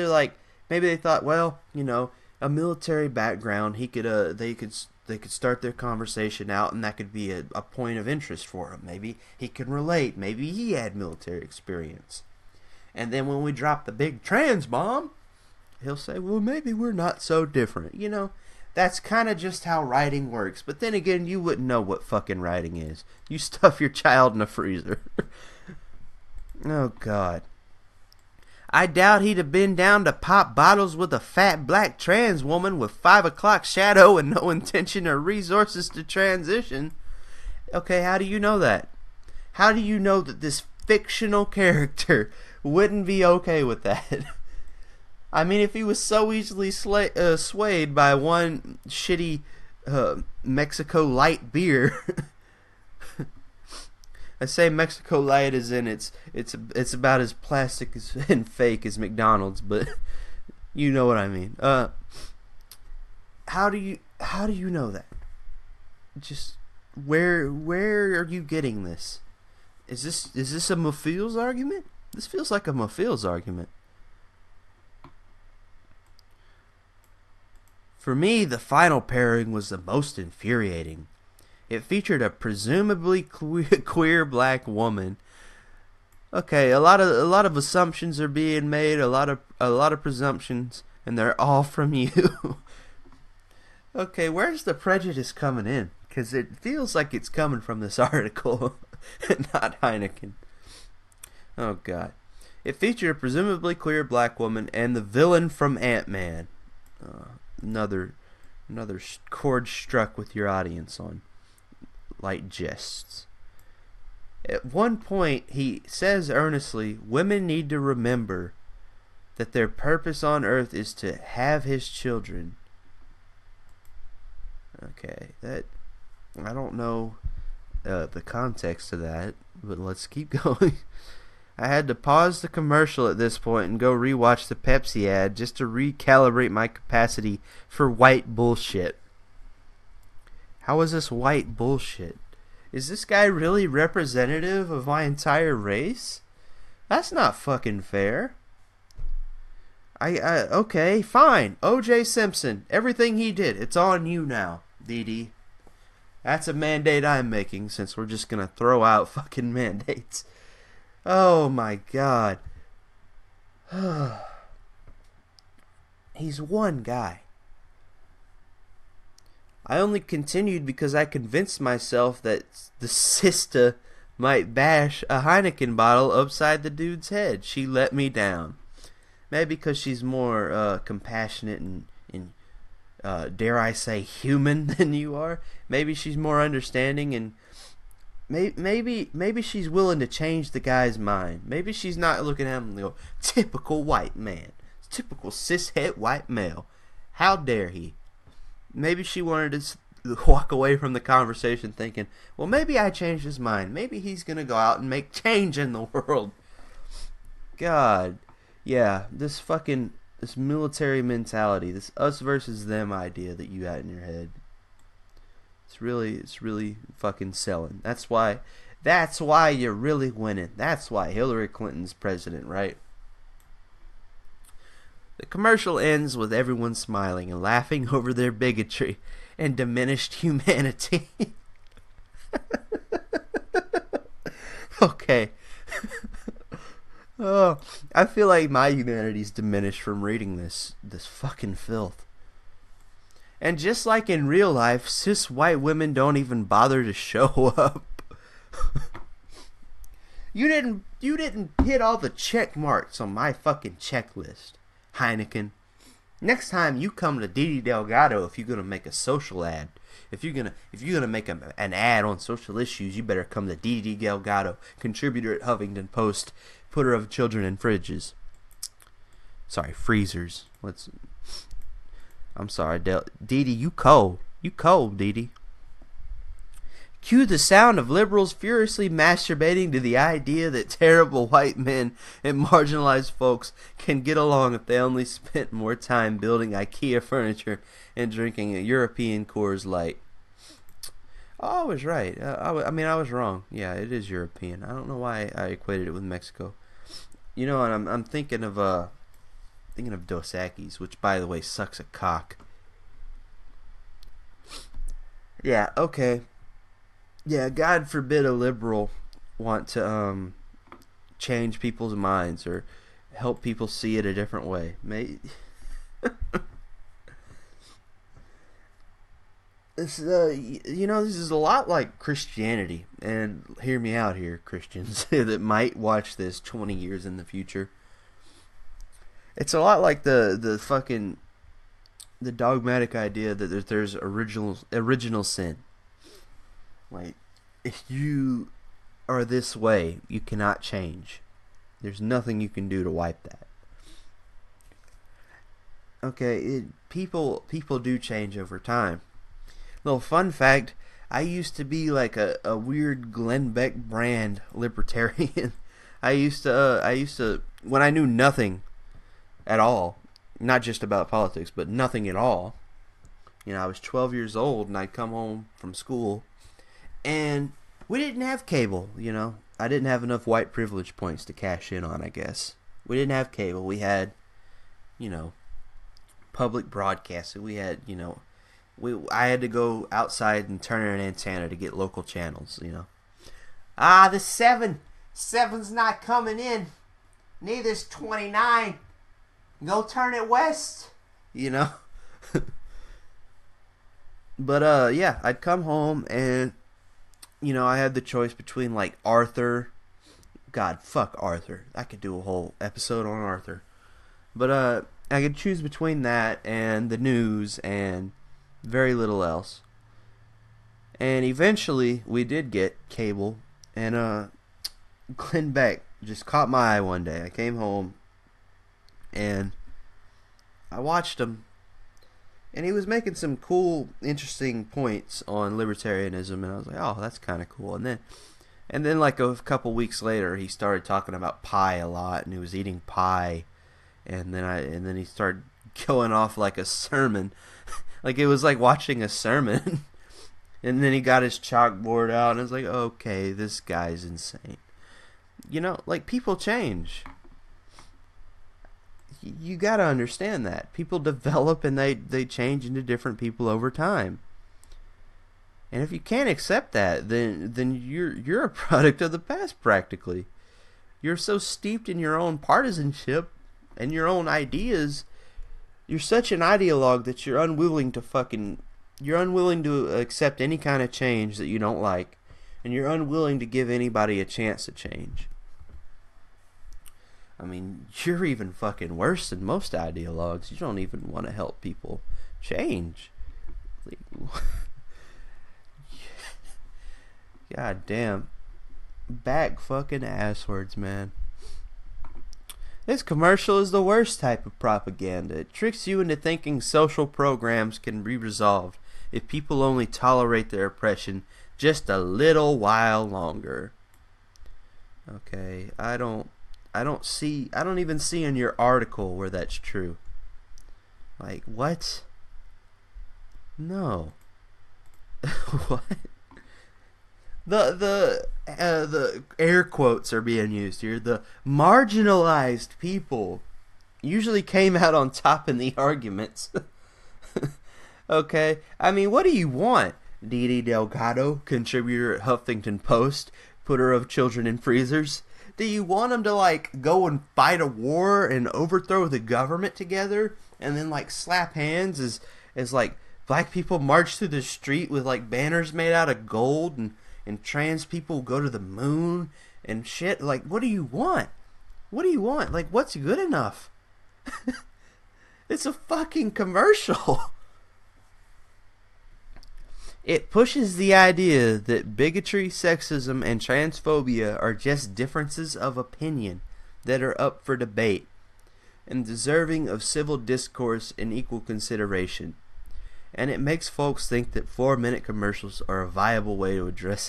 [SPEAKER 1] they thought, well, a military background, they could start their conversation out and that could be a point of interest for him. Maybe he can relate. Maybe he had military experience. And then when we drop the big trans bomb, he'll say, well, maybe we're not so different. That's kind of just how writing works. But then again, you wouldn't know what fucking writing is. You stuff your child in a freezer. Oh, God. I doubt he'd have been down to pop bottles with a fat black trans woman with 5 o'clock shadow and no intention or resources to transition. Okay, how do you know that? How do you know that this fictional character wouldn't be okay with that? I mean, if he was so easily swayed by one shitty Mexico Light beer. I say Mexico Light as in it's about as plastic and fake as McDonald's, but you know what I mean. How do you know that? Just where are you getting this? Is this a Mafil's argument? This feels like a Mafil's argument. For me, the final pairing was the most infuriating. It featured a presumably queer black woman. Okay, a lot of assumptions are being made, a lot of presumptions, and they're all from you. Okay, where's the prejudice coming in? Because it feels like it's coming from this article, not Heineken. Oh God, it featured a presumably queer black woman and the villain from Ant-Man. Another chord struck with your audience on light jests. At one point, he says earnestly, women need to remember that their purpose on earth is to have his children. Okay, that I don't know the context of that, but let's keep going. I had to pause the commercial at this point and go rewatch the Pepsi ad just to recalibrate my capacity for white bullshit. How is this white bullshit? Is this guy really representative of my entire race? That's not fucking fair. Okay, fine. O.J. Simpson, everything he did, it's on you now, Dee Dee. That's a mandate I'm making, since we're just gonna throw out fucking mandates. Oh my god. He's one guy. I only continued because I convinced myself that the sister might bash a Heineken bottle upside the dude's head. She let me down. Maybe because she's more compassionate and dare I say, human than you are. Maybe she's more understanding, and maybe she's willing to change the guy's mind. Maybe she's not looking at him and go, typical white man, typical cishet white male. How dare he? Maybe she wanted to walk away from the conversation thinking, well, maybe I changed his mind. Maybe he's going to go out and make change in the world. God. Yeah, this military mentality, this us versus them idea that you got in your head. It's really fucking selling. That's why you're really winning. That's why Hillary Clinton's president, right? The commercial ends with everyone smiling and laughing over their bigotry and diminished humanity. Okay. Oh, I feel like my humanity's diminished from reading this fucking filth. And just like in real life, cis white women don't even bother to show up. You didn't hit all the check marks on my fucking checklist, Heineken. Next time you come to Didi Delgado, if you're gonna make a social ad, if you're gonna make an ad on social issues, you better come to Didi Delgado, contributor at Huffington Post, putter of children in fridges. Sorry, freezers. I'm sorry, Didi, you cold. You cold, Didi. Cue the sound of liberals furiously masturbating to the idea that terrible white men and marginalized folks can get along if they only spent more time building IKEA furniture and drinking a European Coors Light. Oh, I was right. I was wrong. Yeah, it is European. I don't know why I equated it with Mexico. You know, and I'm thinking of Dos Equis, which, by the way, sucks a cock. Yeah, okay. Yeah, God forbid a liberal want to change people's minds or help people see it a different way. This is a lot like Christianity, and hear me out here, Christians that might watch this 20 years in the future. It's a lot like the dogmatic idea that there's original sin. Like, if you are this way, you cannot change. There's nothing you can do to wipe that. Okay, people do change over time. Little fun fact, I used to be like a weird Glenn Beck brand libertarian. I used to when I knew nothing at all, not just about politics, but nothing at all. You know, I was 12 years old and I'd come home from school and we didn't have cable, you know. I didn't have enough white privilege points to cash in on, I guess. We didn't have cable. We had, you know, public broadcasting. We had, you know, I had to go outside and turn an antenna to get local channels, you know. The 7's not coming in. Neither's 29. Go turn it west, you know. But yeah, I'd come home and, you know, I had the choice between like Arthur. God, fuck Arthur. I could do a whole episode on Arthur. But I could choose between that and the news and very little else. And eventually we did get cable, and Glenn Beck just caught my eye one day. I came home and I watched him, and he was making some cool, interesting points on libertarianism, and I was like, oh, that's kind of cool. And then And then like a couple weeks later, he started talking about pie a lot, and he was eating pie, and then he started going off like a sermon, like it was like watching a sermon. And then he got his chalkboard out, and I was like, okay, this guy's insane. You know, like, people change. You gotta understand that. People develop and they change into different people over time. And if you can't accept that, then you're a product of the past, practically. You're so steeped in your own partisanship and your own ideas. You're such an ideologue that you're unwilling to accept any kind of change that you don't like, and you're unwilling to give anybody a chance to change. I mean, you're even fucking worse than most ideologues. You don't even want to help people change. Like, God damn. Back fucking ass words, man. This commercial is the worst type of propaganda. It tricks you into thinking social programs can be resolved if people only tolerate their oppression just a little while longer. Okay, I don't even see in your article where that's true. Like, what? No. What? The air quotes are being used here. The marginalized people usually came out on top in the arguments. Okay, I mean, what do you want? Didi Delgado, contributor at Huffington Post, putter of children in freezers. Do you want them to, like, go and fight a war and overthrow the government together, and then, like, slap hands as like, black people march through the street with, like, banners made out of gold, and trans people go to the moon and shit? Like, what do you want? What do you want? Like, what's good enough? It's a fucking commercial. It pushes the idea that bigotry, sexism, and transphobia are just differences of opinion that are up for debate and deserving of civil discourse and equal consideration. And it makes folks think that 4-minute commercials are a viable way to address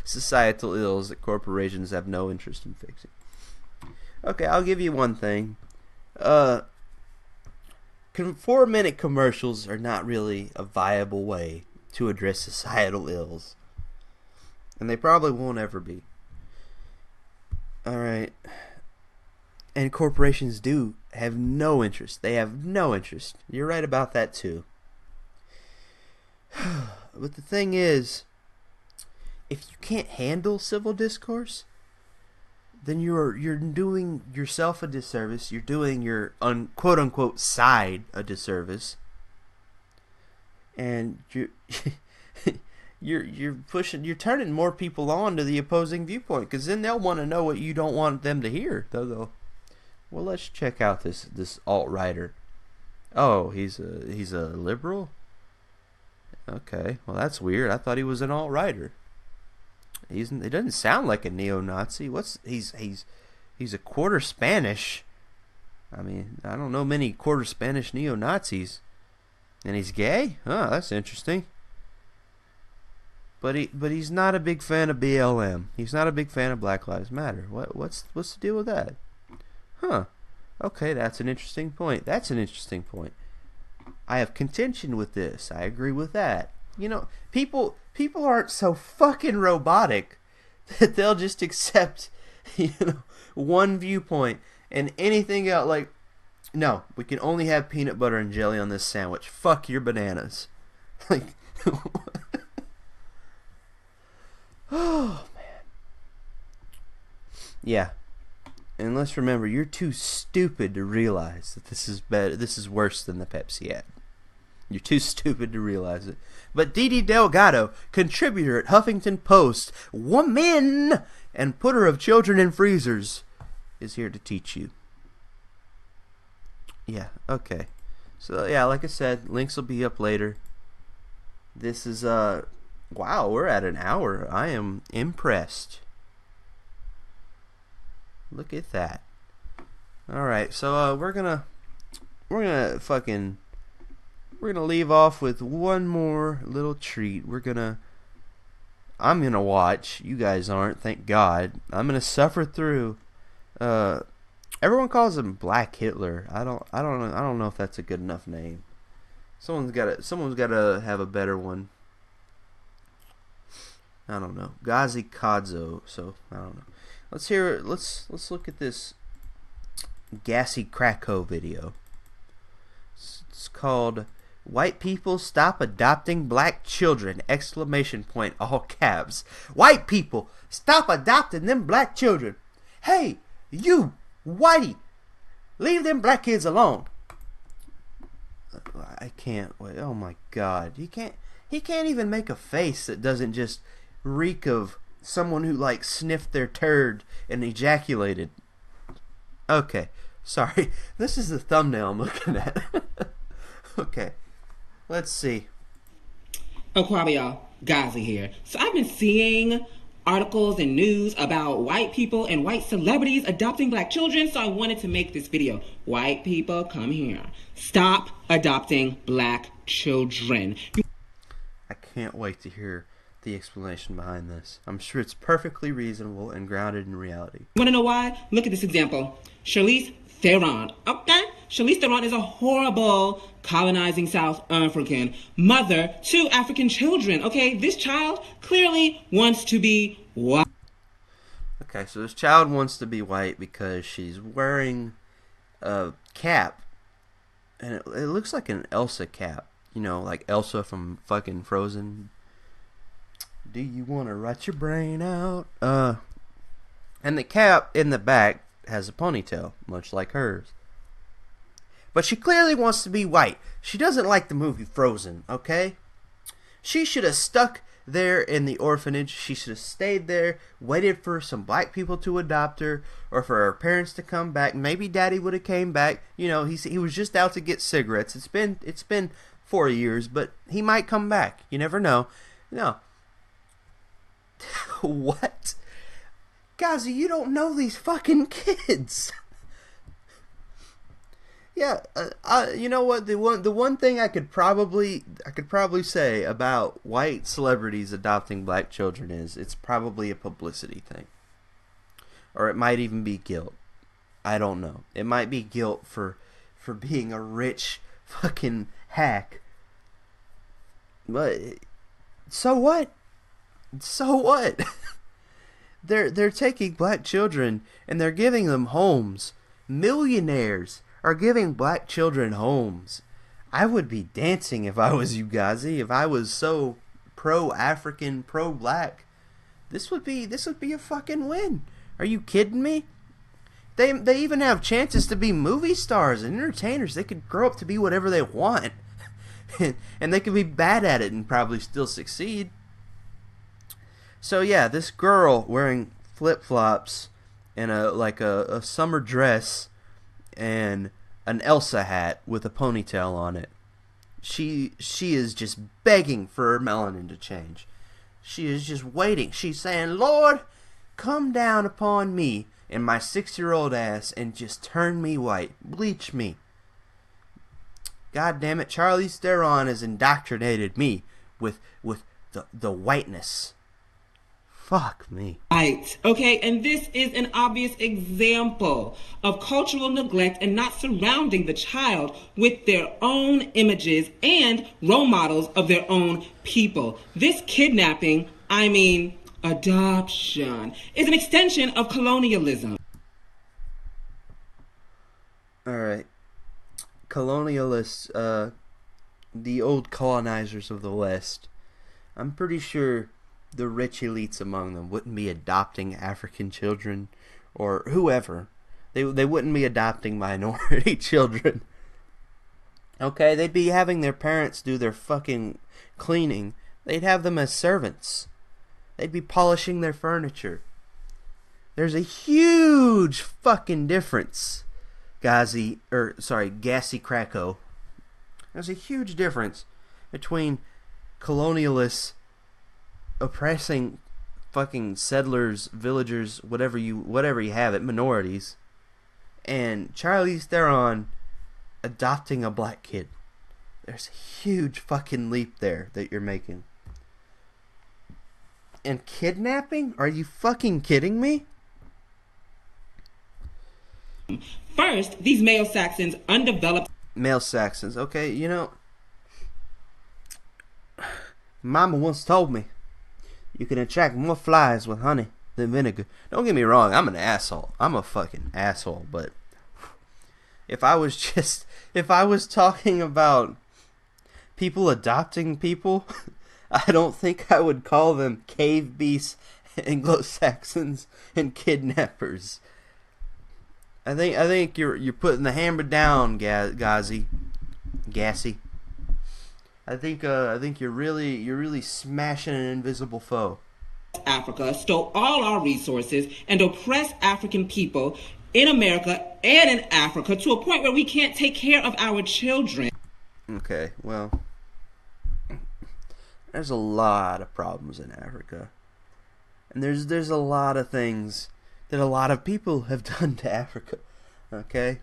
[SPEAKER 1] societal ills that corporations have no interest in fixing. Okay, I'll give you one thing. 4-minute commercials are not really a viable way to address societal ills. And they probably won't ever be. Alright. And corporations do have no interest. They have no interest. You're right about that too. But the thing is, if you can't handle civil discourse, then you're doing yourself a disservice. You're doing your quote unquote side a disservice. And you're turning more people on to the opposing viewpoint, because then they'll want to know what you don't want them to hear. They'll go, well, let's check out this alt-righter. Oh, he's a liberal? Okay, well, that's weird. I thought he was an alt-righter. He doesn't sound like a neo-Nazi. He's a quarter Spanish. I mean, I don't know many quarter Spanish neo-Nazis. And he's gay? Huh, that's interesting. But he's not a big fan of BLM. He's not a big fan of Black Lives Matter. What's the deal with that? Huh. Okay, that's an interesting point. That's an interesting point. I have contention with this. I agree with that. You know, people aren't so fucking robotic that they'll just accept, one viewpoint and anything else. Like, no, we can only have peanut butter and jelly on this sandwich. Fuck your bananas. Like, oh, man. Yeah. And let's remember, you're too stupid to realize that this is better. This is worse than the Pepsi ad. You're too stupid to realize it. But Didi Delgado, contributor at Huffington Post, woman, and putter of children in freezers, is here to teach you. Yeah, okay. So, yeah, like I said, links will be up later. This is, wow, we're at an hour. I am impressed. Look at that. Alright, so, we're gonna leave off with one more little treat. I'm gonna watch. You guys aren't, thank God. I'm gonna suffer through. Everyone calls him Black Hitler. I don't know if that's a good enough name. Someone's gotta have a better one. I don't know. Gazzy Kodzo. So I don't know. Let's hear it. Let's look at this gassy Crackhoe video. It's called "White People Stop Adopting Black Children!" Exclamation point, all caps. White people, stop adopting them black children. Hey, you, whitey, leave them black kids alone. I can't wait. Oh my God. He can't even make a face that doesn't just reek of someone who like sniffed their turd and ejaculated. Okay. Sorry. This is the thumbnail I'm looking at. Okay. Let's see.
[SPEAKER 7] Aquabia, y'all. Gazzy here. So I've been seeing articles and news about white people and white celebrities adopting black children, so I wanted to make this video. White people, come here. Stop adopting black children.
[SPEAKER 1] I can't wait to hear the explanation behind this. I'm sure it's perfectly reasonable and grounded in reality.
[SPEAKER 7] You want to know why? Look at this example. Charlize Theron. Okay? Charlize Theron is a horrible colonizing South African mother to African children. Okay? This child clearly wants to be white.
[SPEAKER 1] Okay, so this child wants to be white because she's wearing a cap. And it looks like an Elsa cap. You know, like Elsa from fucking Frozen. Do you want to rot your brain out? And the cap in the back has a ponytail, much like hers. But she clearly wants to be white. She doesn't like the movie Frozen, okay? She should have stuck there in the orphanage. She should have stayed there, waited for some black people to adopt her, or for her parents to come back. Maybe Daddy would have came back. You know, he was just out to get cigarettes. It's been 4 years, but he might come back. You never know. No. What? Gazzy, you don't know these fucking kids. Yeah, you know what? The one thing I could probably say about white celebrities adopting black children is it's probably a publicity thing, or it might even be guilt. I don't know. It might be guilt for being a rich fucking hack. But so what? So what? They're taking black children and they're giving them homes. Millionaires are giving black children homes. I would be dancing if I was you, Gazzy. If I was so pro-African, pro-black, this would be a fucking win. Are you kidding me? They even have chances to be movie stars and entertainers. They could grow up to be whatever they want, and they could be bad at it and probably still succeed. So yeah, this girl wearing flip-flops and a summer dress and an Elsa hat with a ponytail on it. She is just begging for her melanin to change. She is just waiting. She's saying, "Lord, come down upon me and my 6-year-old ass and just turn me white. Bleach me." God damn it, Charlize Theron has indoctrinated me with the whiteness. Fuck me.
[SPEAKER 7] Right. Okay, and this is an obvious example of cultural neglect and not surrounding the child with their own images and role models of their own people. This kidnapping, adoption, is an extension of colonialism.
[SPEAKER 1] Alright. Colonialists, the old colonizers of the West, I'm pretty sure the rich elites among them wouldn't be adopting African children or whoever. They wouldn't be adopting minority children. Okay, they'd be having their parents do their fucking cleaning. They'd have them as servants. They'd be polishing their furniture. There's a huge fucking difference, Gassy Crackhoe. There's a huge difference between colonialists oppressing fucking settlers, villagers, whatever you have it, minorities, and Charlize Theron adopting a black kid. There's a huge fucking leap there that you're making. and kidnapping? Are you fucking kidding me?
[SPEAKER 7] First, these male Saxons undeveloped.
[SPEAKER 1] Male Saxons, okay, you know, Mama once told me you can attract more flies with honey than vinegar. Don't get me wrong, I'm an asshole. I'm a fucking asshole, but if I was talking about people adopting people, I don't think I would call them cave beasts, Anglo-Saxons, and kidnappers. I think you're putting the hammer down, Gazzy. Gassy. I think you're really smashing an invisible foe.
[SPEAKER 7] Africa stole all our resources and oppressed African people in America and in Africa to a point where we can't take care of our children.
[SPEAKER 1] Okay, well, there's a lot of problems in Africa, and there's a lot of things that a lot of people have done to Africa. Okay,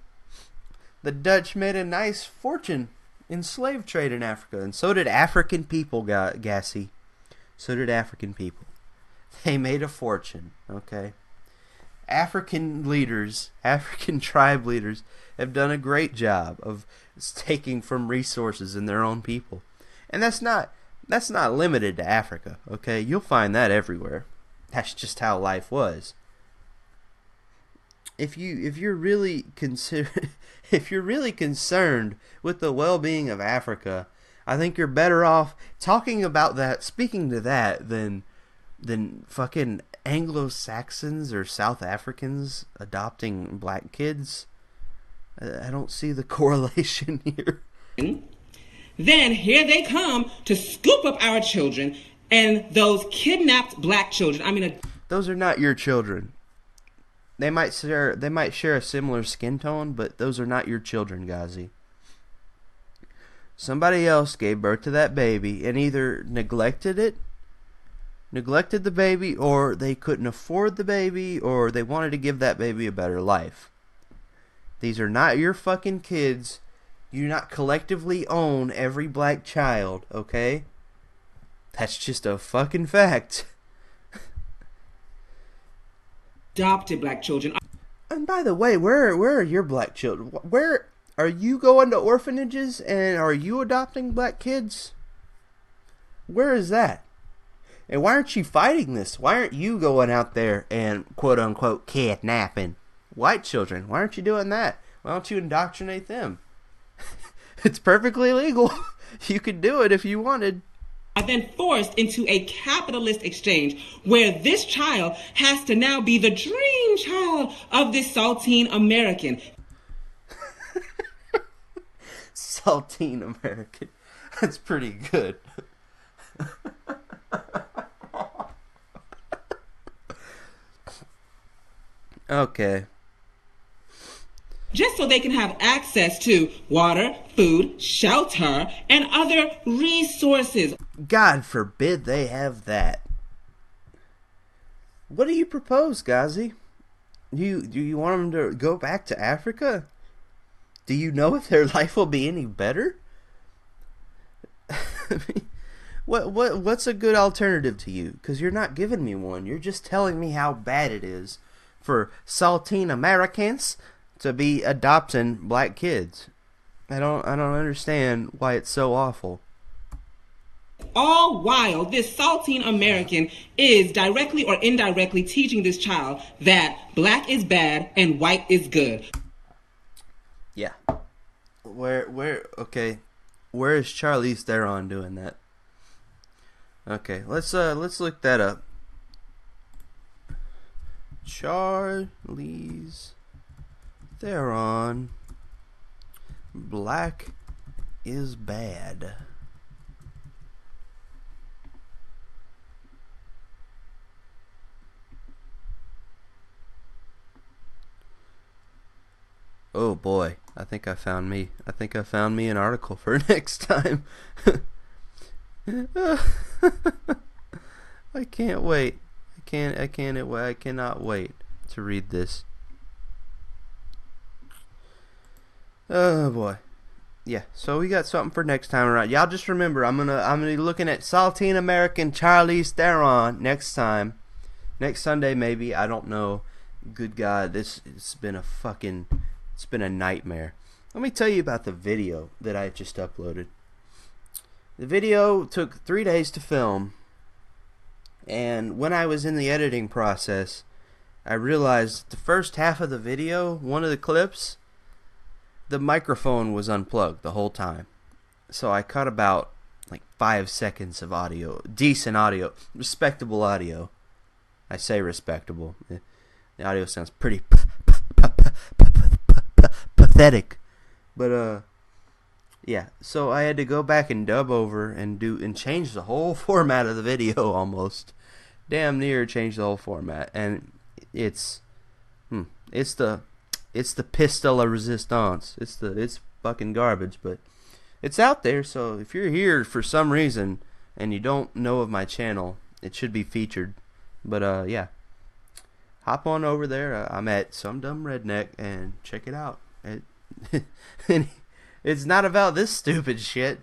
[SPEAKER 1] the Dutch made a nice fortune in slave trade in Africa, and so did African people, Gassy. So did African people. They made a fortune. Okay, African leaders, African tribe leaders, have done a great job of taking from resources in their own people, and that's not limited to Africa. Okay, you'll find that everywhere. That's just how life was. If you're really concerned with the well-being of Africa, I think you're better off talking about that, speaking to that, than fucking Anglo-Saxons or South Africans adopting black kids. I don't see the correlation here.
[SPEAKER 7] Then here they come to scoop up our children and those kidnapped black children.
[SPEAKER 1] Those are not your children. They might share a similar skin tone, but those are not your children, Gazzy. Somebody else gave birth to that baby and either neglected the baby, or they couldn't afford the baby, or they wanted to give that baby a better life. These are not your fucking kids. You do not collectively own every black child, okay? That's just a fucking fact.
[SPEAKER 7] Adopted black children.
[SPEAKER 1] And by the way, where are your black children? Where are you going to orphanages and are you adopting black kids? Where is that? And why aren't you fighting this? Why aren't you going out there and quote unquote kidnapping white children? Why aren't you doing that? Why don't you indoctrinate them? It's perfectly legal. You could do it if you wanted.
[SPEAKER 7] Are then forced into a capitalist exchange where this child has to now be the dream child of this Saltine American.
[SPEAKER 1] Saltine American. That's pretty good. Okay.
[SPEAKER 7] Just so they can have access to water, food, shelter, and other resources.
[SPEAKER 1] God forbid they have that. What do you propose, Gazzy? Do you want them to go back to Africa? Do you know if their life will be any better? I mean, what's a good alternative to you? Because you're not giving me one. You're just telling me how bad it is for Saltine Americans to be adopting black kids. I don't understand why it's so awful.
[SPEAKER 7] All while this Saltine American is directly or indirectly teaching this child that black is bad and white is good.
[SPEAKER 1] Yeah. Where is Charlize Theron doing that? Okay, let's look that up. Charlize Theron, black is bad. Oh boy, I think I found me an article for next time. I can't wait. I cannot wait to read this. Oh boy. yeah, so we got something for next time around. Y'all just remember, I'm gonna be looking at Saltine American Charlize Theron next time. Next Sunday maybe, I don't know. Good God, it's been a nightmare. Let me tell you about the video that I just uploaded. The video took 3 days to film, and when I was in the editing process, I realized the first half of the video, one of the clips, the microphone was unplugged the whole time. So I cut about like 5 seconds of audio, decent audio, respectable audio. I say respectable. The audio sounds pretty pathetic. But yeah, so I had to go back and dub over and change the whole format of the video almost. Damn near change the whole format. And it's the piste la resistance. It's fucking garbage, but it's out there. So if you're here for some reason and you don't know of my channel, it should be featured. But yeah, hop on over there. I'm at Some Dumb Redneck and check it out. It's not about this stupid shit.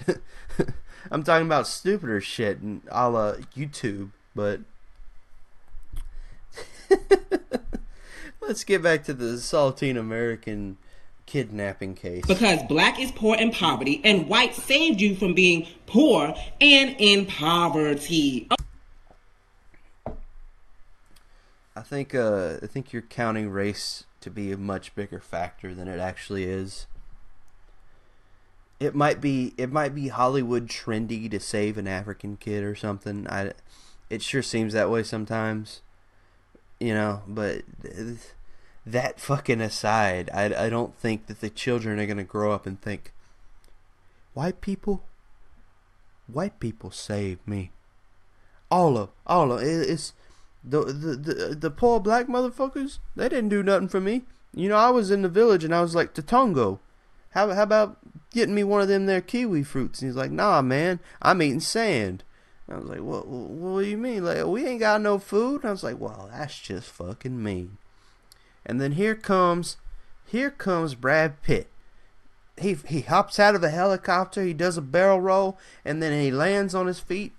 [SPEAKER 1] I'm talking about stupider shit and a la YouTube. But let's get back to the Saltine American kidnapping case.
[SPEAKER 7] Because black is poor in poverty and white saved you from being poor and in poverty.
[SPEAKER 1] I think you're counting race to be a much bigger factor than it actually is. It might be Hollywood trendy to save an African kid or something. It sure seems that way sometimes. You know, but that fucking aside, I don't think that the children are gonna grow up and think, white people saved me. All of it's the poor black motherfuckers. They didn't do nothing for me. You know, I was in the village and I was like, Tatongo, how about getting me one of them there kiwi fruits? And he's like, nah, man, I'm eating sand. I was like, what do you mean? Like, we ain't got no food? And I was like, well, that's just fucking mean. And then here comes Brad Pitt. He hops out of a helicopter, he does a barrel roll, and then he lands on his feet,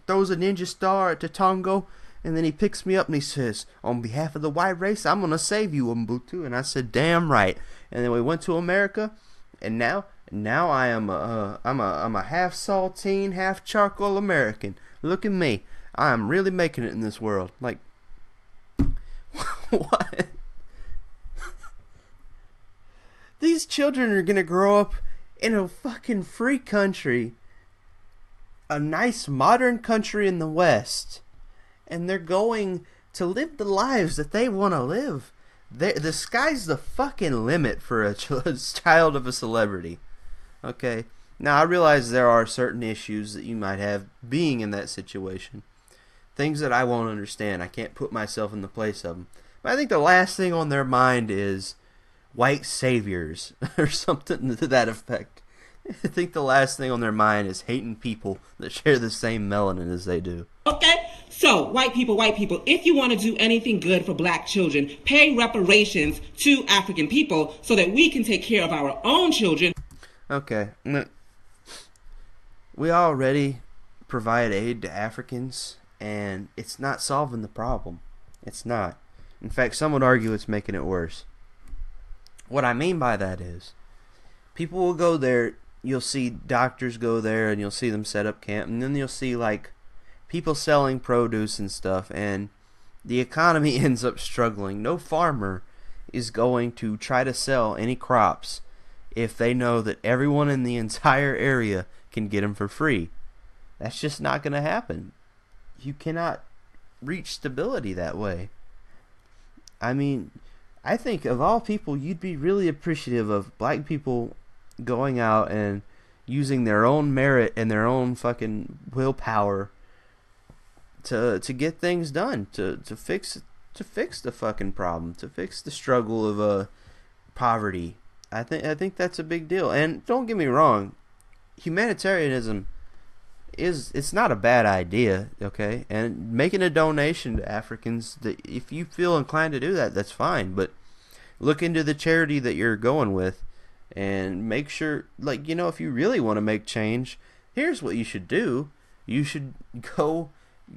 [SPEAKER 1] throws a ninja star at Tatongo, and then he picks me up and he says, on behalf of the white race, I'm gonna save you, Ubuntu. And I said, damn right. And then we went to America, and now I am I'm a half saltine, half charcoal American. Look at me. I am really making it in this world. Like, what? These children are gonna grow up in a fucking free country, a nice modern country in the West, and they're going to live the lives that they want to live. The sky's the fucking limit for a child of a celebrity. Okay, now I realize there are certain issues that you might have being in that situation. Things that I won't understand. I can't put myself in the place of them. But I think the last thing on their mind is white saviors or something to that effect. I think the last thing on their mind is hating people that share the same melanin as they do.
[SPEAKER 7] Okay, so white people, if you want to do anything good for black children, pay reparations to African people so that we can take care of our own children.
[SPEAKER 1] Okay, we already provide aid to Africans, and it's not solving the problem. It's not. In fact, some would argue it's making it worse. What I mean by that is, people will go there, you'll see doctors go there, and you'll see them set up camp, and then you'll see, like, people selling produce and stuff, and the economy ends up struggling. No farmer is going to try to sell any crops if they know that everyone in the entire area can get them for free. That's just not going to happen. You cannot reach stability that way. I mean, I think of all people, you'd be really appreciative of black people going out and using their own merit and their own fucking willpower to get things done, to fix the fucking problem, to fix the struggle of poverty. I think that's a big deal. And don't get me wrong, humanitarianism it's not a bad idea, okay? And making a donation to Africans, that if you feel inclined to do that, that's fine. But look into the charity that you're going with. and make sure, like, you know, if you really want to make change, here's what you should do. You should go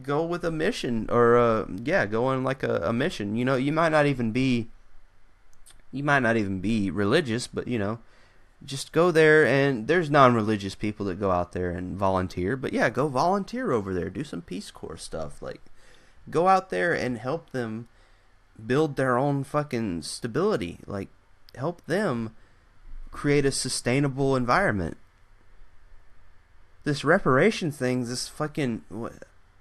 [SPEAKER 1] with a mission, or go on like a mission. You know, you might not even be religious, but you know, just go there. And there's non-religious people that go out there and volunteer, but yeah, go volunteer over there, do some Peace Corps stuff. Like, go out there and help them build their own fucking stability. Like, help them create a sustainable environment. This reparation thing, this fucking,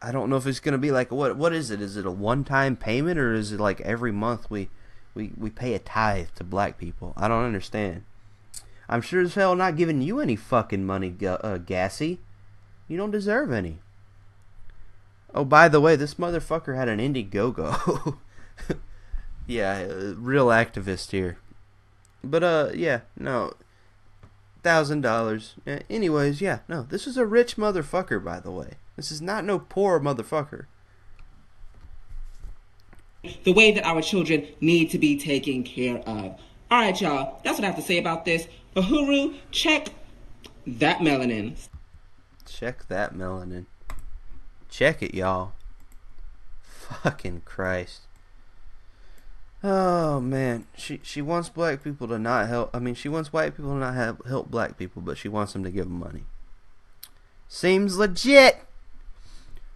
[SPEAKER 1] I don't know if it's gonna be like, what is it? Is it a one-time payment, or is it like every month we pay a tithe to black people? I don't understand. I'm sure as hell not giving you any fucking money, Gazzy. You don't deserve any. Oh, by the way, this motherfucker had an Indiegogo. Yeah, real activist here. But yeah, no, $1,000. Anyways, yeah, no, this is a rich motherfucker, by the way. This is not no poor motherfucker.
[SPEAKER 7] The way that our children need to be taken care of. All right, y'all, that's what I have to say about this. Uhuru, check that melanin.
[SPEAKER 1] Check that melanin. Check it, y'all. Fucking Christ. Oh man, she wants black people to not help. I mean, she wants white people to not help black people, but she wants them to give them money. Seems legit.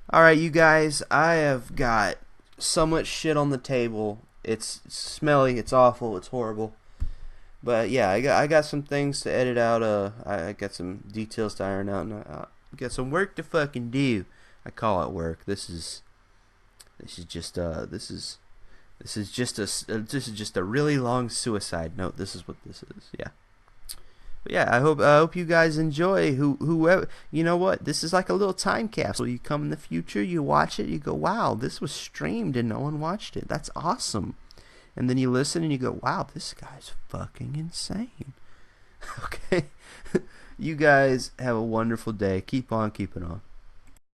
[SPEAKER 1] All right, you guys, I have got so much shit on the table. It's smelly, it's awful, it's horrible. But yeah, I got some things to edit out. I got some details to iron out, and I got some work to fucking do. I call it work. This is just a really long suicide note. This is what this is. Yeah. But yeah, I hope you guys enjoy. Whoever, you know what? This is like a little time capsule. You come in the future, you watch it, you go, wow, this was streamed and no one watched it. That's awesome. And then you listen and you go, wow, this guy's fucking insane. Okay. You guys have a wonderful day. Keep on keeping on.